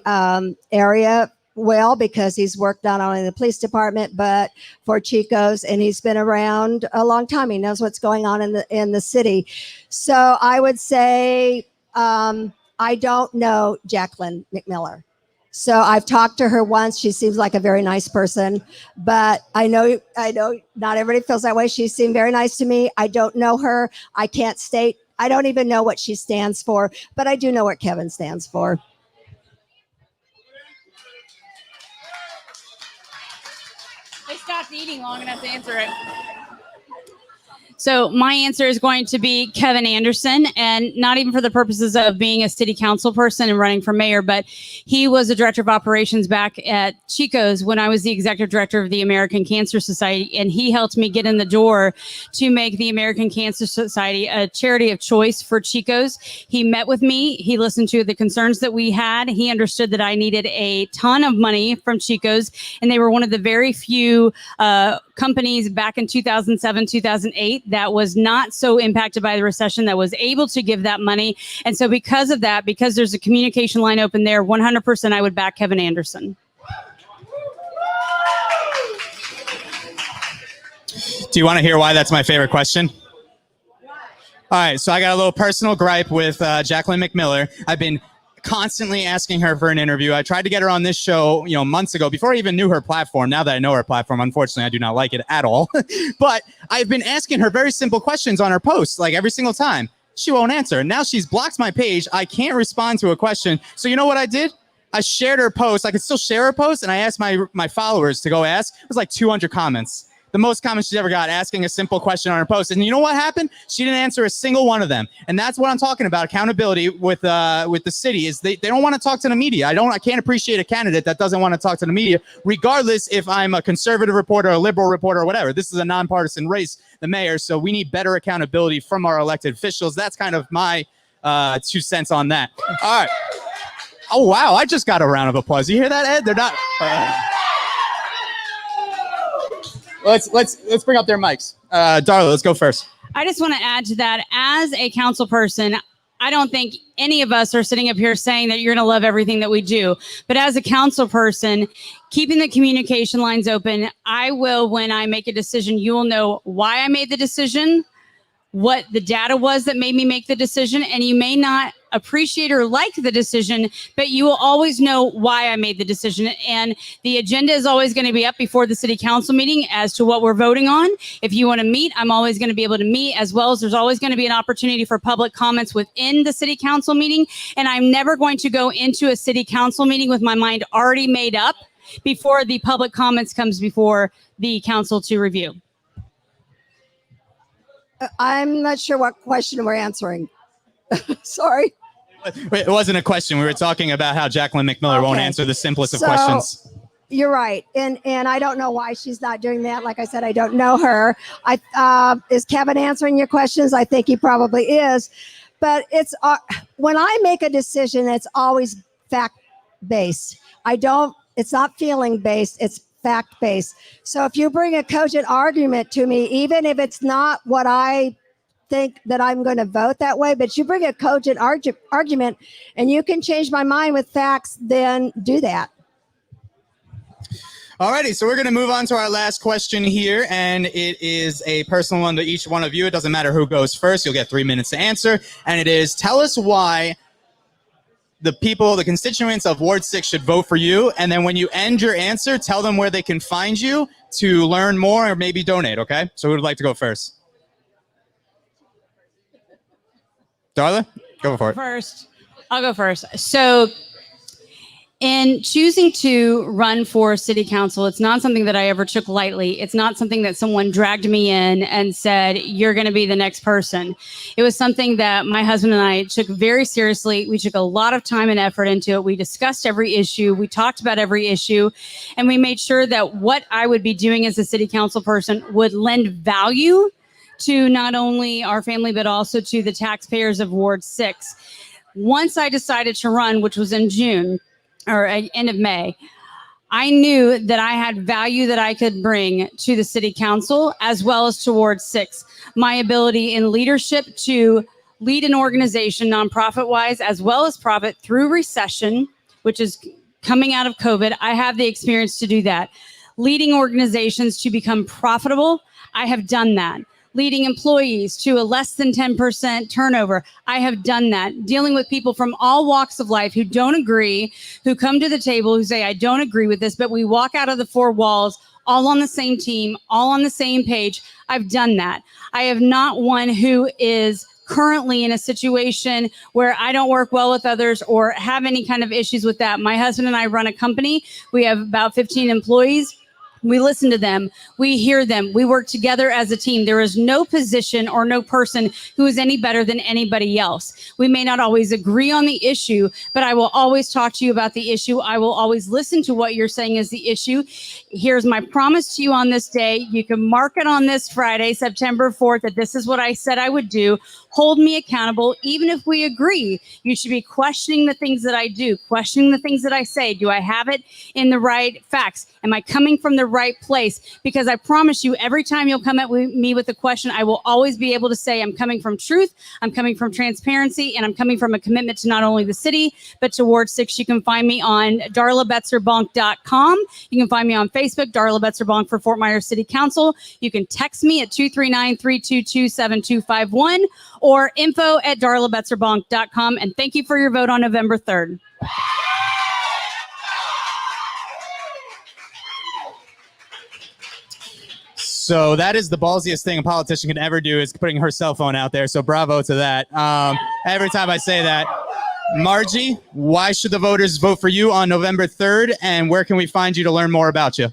E: area well because he's worked not only in the police department but for Chico's, and he's been around a long time. He knows what's going on in the city. So I would say I don't know Jacqueline McMiller. So I've talked to her once. She seems like a very nice person, but I know not everybody feels that way. She seemed very nice to me. I don't know her. I can't state. I don't even know what she stands for, but I do know what Kevin stands for.
D: I stopped eating long enough to answer it. So my answer is going to be Kevin Anderson, and not even for the purposes of being a city council person and running for mayor, but he was the director of operations back at Chico's when I was the executive director of the American Cancer Society, and he helped me get in the door to make the American Cancer Society a charity of choice for Chico's. He met with me. He listened to the concerns that we had. He understood that I needed a ton of money from Chico's, and they were one of the very few companies back in 2007, 2008 that was not so impacted by the recession that was able to give that money. And so because of that, because there's a communication line open there, 100% I would back Kevin Anderson.
C: Do you want to hear why that's my favorite question? All right, so I got a little personal gripe with Jacqueline McMiller. I've been constantly asking her for an interview. I tried to get her on this show, months ago before I even knew her platform. Now that I know her platform, unfortunately, I do not like it at all. But I've been asking her very simple questions on her posts, like every single time. She won't answer. Now she's blocked my page. I can't respond to a question. So you know what I did? I shared her post. I could still share her post, and I asked my followers to go ask. It was like 200 comments. The most comments she's ever got asking a simple question on her post. And you know what happened? She didn't answer a single one of them. And that's what I'm talking about. Accountability with the city is they don't want to talk to the media. I can't appreciate a candidate that doesn't want to talk to the media, regardless if I'm a conservative reporter, a liberal reporter, or whatever. This is a nonpartisan race, the mayor. So we need better accountability from our elected officials. That's kind of my 2 cents on that. All right. Oh, wow. I just got a round of applause. You hear that, Ed? They're not. Let's bring up their mics. Darla, let's go first.
D: I just want to add to that, as a council person, I don't think any of us are sitting up here saying that you're going to love everything that we do. But as a council person, keeping the communication lines open, I will, when I make a decision, you will know why I made the decision, what the data was that made me make the decision, and you may not appreciate or like the decision, but you will always know why I made the decision. And the agenda is always going to be up before the city council meeting as to what we're voting on. If you want to meet, I'm always going to be able to meet, as well as there's always going to be an opportunity for public comments within the city council meeting. And I'm never going to go into a city council meeting with my mind already made up before the public comments comes before the council to review.
E: I'm not sure what question we're answering. Sorry.
C: It wasn't a question. We were talking about how Jacqueline McMiller won't
E: Okay.
C: answer the simplest of
E: So-
C: questions.
E: You're right, and I don't know why she's not doing that. Like I said, I don't know her. Is Kevin answering your questions? I think he probably is, but it's when I make a decision, it's always fact based. It's not feeling based. It's fact based. So if you bring a cogent argument to me, even if it's not what I think that I'm going to vote that way, but you bring a cogent argument, and you can change my mind with facts, then do that.
C: Alrighty, so we're going to move on to our last question here, and it is a personal one to each one of you. It doesn't matter who goes first. You'll get 3 minutes to answer, and it is, tell us why the constituents of Ward 6 should vote for you, and then when you end your answer, tell them where they can find you to learn more or maybe donate, okay? So who would like to go first? Darla, go for it.
D: I'll go first. So in choosing to run for city council, it's not something that I ever took lightly. It's not something that someone dragged me in and said, you're going to be the next person. It was something that my husband and I took very seriously. We took a lot of time and effort into it. We discussed every issue. We talked about every issue, and we made sure that what I would be doing as a city council person would lend value to not only our family, but also to the taxpayers of Ward 6. Once I decided to run, which was in June, or end of May, I knew that I had value that I could bring to the city council as well as to Ward 6. My ability in leadership to lead an organization nonprofit wise as well as profit through recession, which is coming out of COVID. I have the experience to do that. Leading organizations to become profitable, I have done that. Leading employees to a less than 10% turnover, I have done that. Dealing with people from all walks of life who don't agree, who come to the table, who say, I don't agree with this, but we walk out of the four walls all on the same team, all on the same page. I've done that. I have not one who is currently in a situation where I don't work well with others or have any kind of issues with that. My husband and I run a company. We have about 15 employees. We listen to them. We hear them. We work together as a team. There is no position or no person who is any better than anybody else. We may not always agree on the issue, but I will always talk to you about the issue. I will always listen to what you're saying is the issue. Here's my promise to you on this day. You can mark it on this Friday, September 4th, that this is what I said I would do. Hold me accountable. Even if we agree, you should be questioning the things that I do, questioning the things that I say. Do I have it in the right facts? Am I coming from the right place? Because I promise you, every time you'll come at me with a question, I will always be able to say I'm coming from truth, I'm coming from transparency, and I'm coming from a commitment to not only the city, but to Ward 6. You can find me on darlabetzerbank.com. You can find me on Facebook, Darla Betzer-Bonk for Fort Myers City Council. You can text me at 239-322-7251 or info@darlabetzerbank.com. And thank you for your vote on November 3rd.
C: So that is the ballsiest thing a politician can ever do, is putting her cell phone out there. So bravo to that. Every time I say that. Margie, why should the voters vote for you on November 3rd? And where can we find you to learn more about you?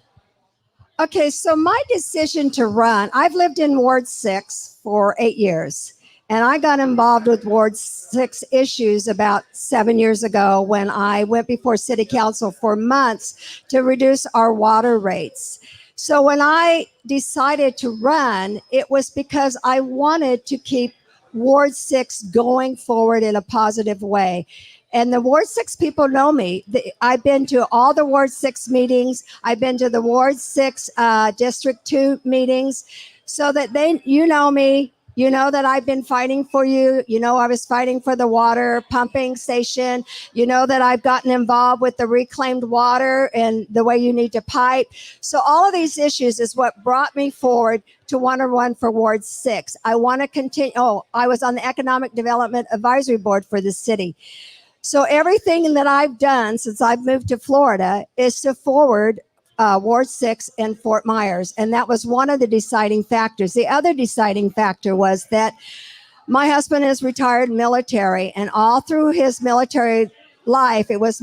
E: Okay, so my decision to run, I've lived in Ward 6 for 8 years, and I got involved with Ward 6 issues about 7 years ago when I went before City Council for months to reduce our water rates. So when I decided to run, it was because I wanted to keep Ward 6 going forward in a positive way. And the Ward 6 people know me. I've been to all the Ward 6 meetings. I've been to the Ward 6 District 2 meetings, so that you know me. You know that I've been fighting for you. You know I was fighting for the water pumping station. You know that I've gotten involved with the reclaimed water and the way you need to pipe. So all of these issues is what brought me forward to want to run for Ward 6. I want to continue. Oh, I was on the Economic Development Advisory Board for the city. So everything that I've done since I've moved to Florida is to forward Ward 6 and Fort Myers. And that was one of the deciding factors. The other deciding factor was that my husband is retired military, and all through his military life, it was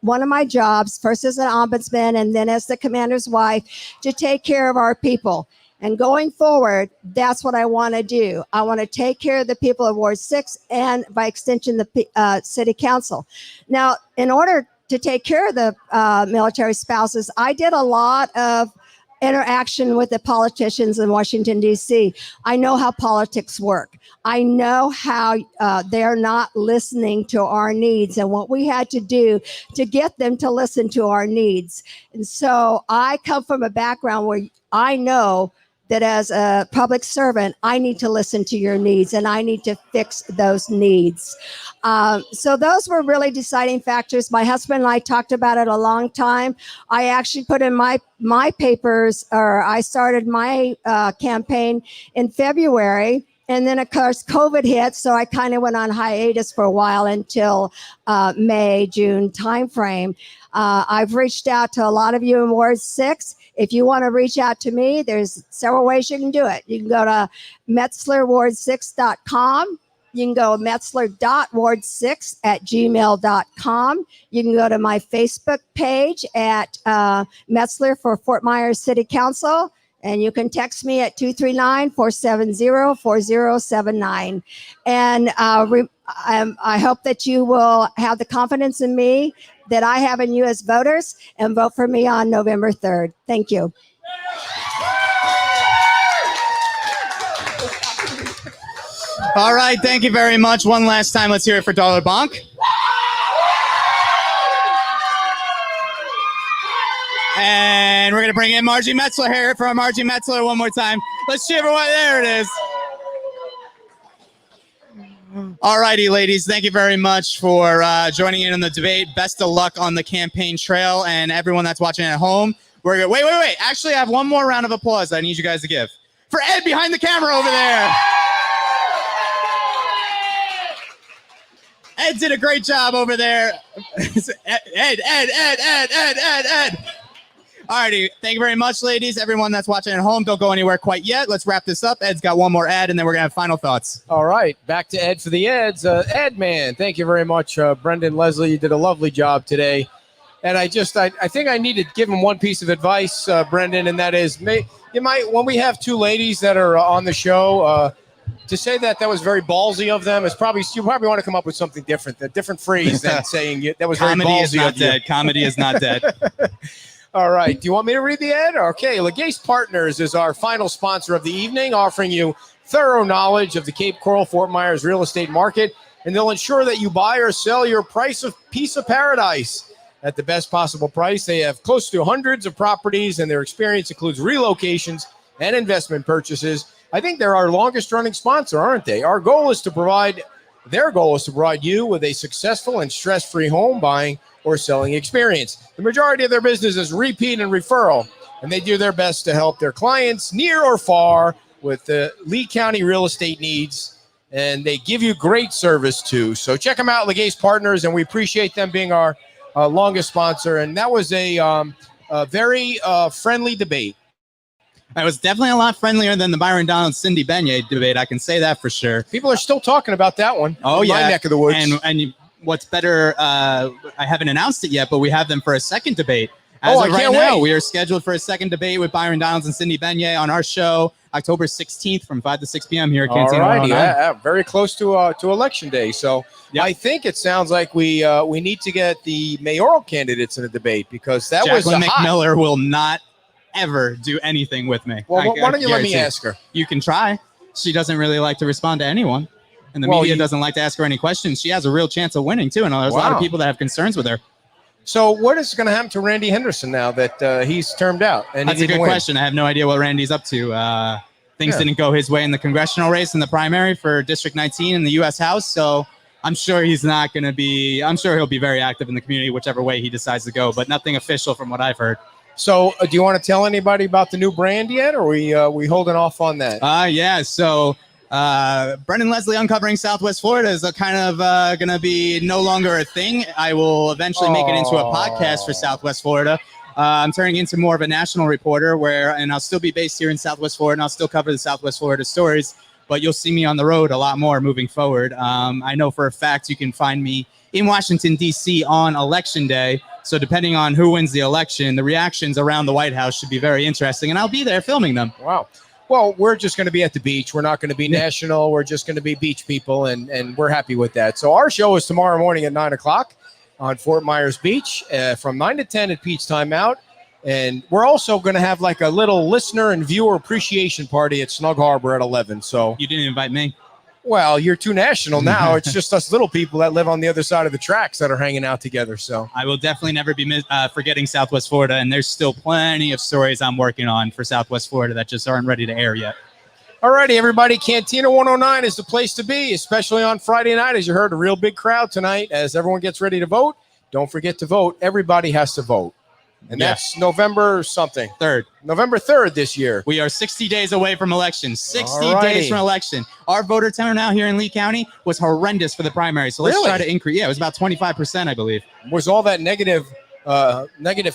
E: one of my jobs, first as an ombudsman and then as the commander's wife, to take care of our people. And going forward, that's what I want to do. I want to take care of the people of Ward 6 and by extension, the city council. Now, in order to take care of the military spouses, I did a lot of interaction with the politicians in Washington, D.C. I know how politics work. I know how they're not listening to our needs and what we had to do to get them to listen to our needs. And so I come from a background where I know that as a public servant, I need to listen to your needs and I need to fix those needs. So those were really deciding factors. My husband and I talked about it a long time. I actually put in my papers, or I started my campaign in February. And then, of course, COVID hit, so I kind of went on hiatus for a while until May, June timeframe. I've reached out to a lot of you in Ward 6. If you want to reach out to me, there's several ways you can do it. You can go to metzlerward6.com. You can go metzler.ward6@gmail.com. You can go to my Facebook page at Metzler for Fort Myers City Council. And you can text me at 239-470-4079. And I hope that you will have the confidence in me that I have in you as voters and vote for me on November 3rd. Thank you.
C: All right, thank you very much. One last time, let's hear it for Dollar Bonk. And we're going to bring in Margie Metzler here for Margie Metzler one more time. Let's cheer for what, there it is. All righty, ladies, thank you very much for joining in on the debate. Best of luck on the campaign trail, and everyone that's watching at home. We're good. Wait. Actually, I have one more round of applause I need you guys to give. For Ed behind the camera over there. Ed did a great job over there. Ed. Alrighty, thank you very much, ladies. Everyone that's watching at home, don't go anywhere quite yet. Let's wrap this up. Ed's got one more ad, and then we're gonna have final thoughts.
A: All right, back to Ed for the ads. Ed, man, thank you very much. Brendan, Leslie, you did a lovely job today. And I think I need to give him one piece of advice, Brendan, and that is, you might, when we have two ladies that are on the show, to say that was very ballsy of them is probably, you probably want to come up with something different, a different phrase than saying that was
C: Comedy
A: very ballsy
C: is not
A: of you.
C: dead. Comedy is not dead.
A: All right. Do you want me to read the ad? Okay. Legace Partners is our final sponsor of the evening, offering you thorough knowledge of the Cape Coral Fort Myers real estate market, and they'll ensure that you buy or sell your piece of paradise at the best possible price. They have close to hundreds of properties, and their experience includes relocations and investment purchases. I think they're our longest running sponsor, aren't they? Their goal is to provide you with a successful and stress-free home buying or selling experience. The majority of their business is repeat and referral, and they do their best to help their clients near or far with the Lee County real estate needs, and they give you great service too. So check them out, Legace Partners, and we appreciate them being our longest sponsor. And that was a very friendly debate.
C: It was definitely a lot friendlier than the Byron Donald Cindy Beignet debate. I can say that for sure.
A: People are still talking about that one.
C: Oh,
A: in
C: yeah.
A: my neck of the woods.
C: And what's better, I haven't announced it yet, but we have them for a second debate. As
A: I
C: of right
A: can't
C: now,
A: wait.
C: we are scheduled for a second debate with Byron Donalds and Cindy Beignet on our show, October 16th from 5 to 6 p.m. here at Cantina.
A: All righty,
C: 109.
A: very close to Election Day. So
C: Yep.
A: I think it sounds like we need to get the mayoral candidates in a debate, because that
C: Jacqueline
A: was hot.
C: McMiller will not ever do anything with me.
A: Well,
C: I
A: why don't you let me
C: guarantee.
A: ask her?
C: You can try. She doesn't really like to respond to anyone. And the
A: Well,
C: media
A: you-
C: doesn't like to ask her any questions. She has a real chance of winning, too. And there's a lot of
A: Wow.
C: people that have concerns with her.
A: So what is going to happen to Randy Henderson now that he's termed out? And
C: That's
A: he
C: a
A: didn't
C: good
A: win?
C: question. I have no idea what Randy's up to. Things
A: Yeah.
C: didn't go his way in the congressional race in the primary for District 19 in the U.S. House. So I'm sure he's not going to be – I'm sure he'll be very active in the community whichever way he decides to go, but nothing official from what I've heard.
A: So do you want to tell anybody about the new brand yet, or we holding off on that?
C: Yeah. So Brendan Leslie Uncovering Southwest Florida is kind of going to be no longer a thing. I will eventually make it into a podcast for Southwest Florida. I'm turning into more of a national reporter and I'll still be based here in Southwest Florida, and I'll still cover the Southwest Florida stories. but you'll see me on the road a lot more moving forward. I know for a fact you can find me in Washington, D.C. on Election Day. So depending on who wins the election, the reactions around the White House should be very interesting, and I'll be there filming them.
A: Wow. Well, we're just going to be at the beach. We're not going to be national. We're just going to be beach people, and we're happy with that. So our show is tomorrow morning at 9 o'clock on Fort Myers Beach from 9 to 10 at Pete's Timeout. And we're also going to have like a little listener and viewer appreciation party at Snug Harbor at 11. So,
C: You didn't invite me?
A: well, you're too national now. It's just us little people that live on the other side of the tracks that are hanging out together. So
C: I will definitely never be forgetting Southwest Florida, and there's still plenty of stories I'm working on for Southwest Florida that just aren't ready to air yet.
A: all righty, everybody. Cantina 109 is the place to be, especially on Friday night. As you heard, a real big crowd tonight as everyone gets ready to vote. Don't forget to vote. Everybody has to vote. And that's November something.
C: 3rd.
A: November 3rd this year.
C: We are 60 days away from election. 60
A: Alrighty.
C: days from election. Our voter turnout here in Lee County was horrendous for the primary. So let's
A: Really?
C: try to increase. Yeah, it was about 25%, I believe.
A: Was all that negative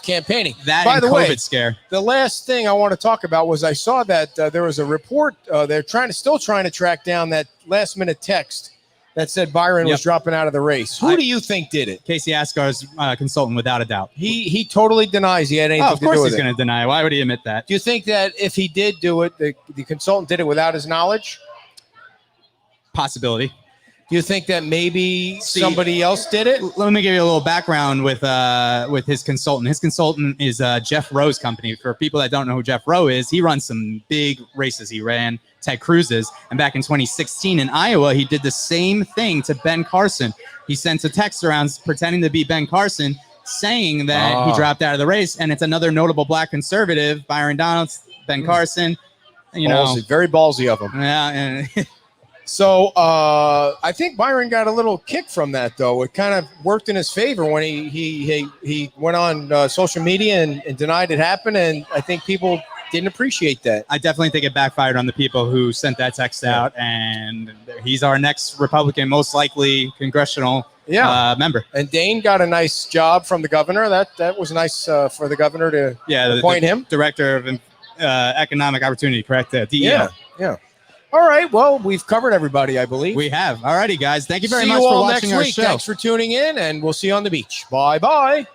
A: campaigning.
C: That
A: By
C: and
A: the
C: COVID
A: way,
C: scare.
A: the last thing I want to talk about was I saw that there was a report. They're still trying to track down that last minute text that said Byron was
C: Yep.
A: dropping out of the race. Who
C: I-
A: do you think did it?
C: Casey Asgar's consultant, without a doubt.
A: He totally denies he had anything
C: Oh, of
A: to
C: course
A: do
C: he's
A: with it.
C: going to deny. Why would he admit that?
A: Do you think that if he did do it, the consultant did it without his knowledge?
C: Possibility.
A: Do you think that maybe
C: See-
A: somebody else did it?
C: Let me give you a little background with his consultant. His consultant is Jeff Rowe's company. For people that don't know who Jeff Rowe is, he runs some big races. He ran Ted Cruz's, and back in 2016 in Iowa, he did the same thing to Ben Carson. He sent a text around pretending to be Ben Carson, saying that he dropped out of the race, and it's another notable black conservative, Byron Donalds, Ben Carson. You know,
A: Ballsy, very ballsy of him.
C: yeah, and
A: So I think Byron got a little kick from that, though. It kind of worked in his favor when he went on social media and denied it happened, and I think people didn't appreciate that.
C: I definitely think it backfired on the people who sent that text out, and he's our next Republican, most likely congressional member.
A: And Dane got a nice job from the governor. That was nice for the governor to appoint him.
C: Director of Economic Opportunity, correct? DEO.
A: Yeah. All right. Well, we've covered everybody, I believe.
C: We have. All righty, guys. Thank you very
A: See
C: much
A: you
C: for
A: all
C: watching
A: next
C: our
A: week.
C: show.
A: Thanks for tuning in, and we'll see you on the beach. Bye-bye.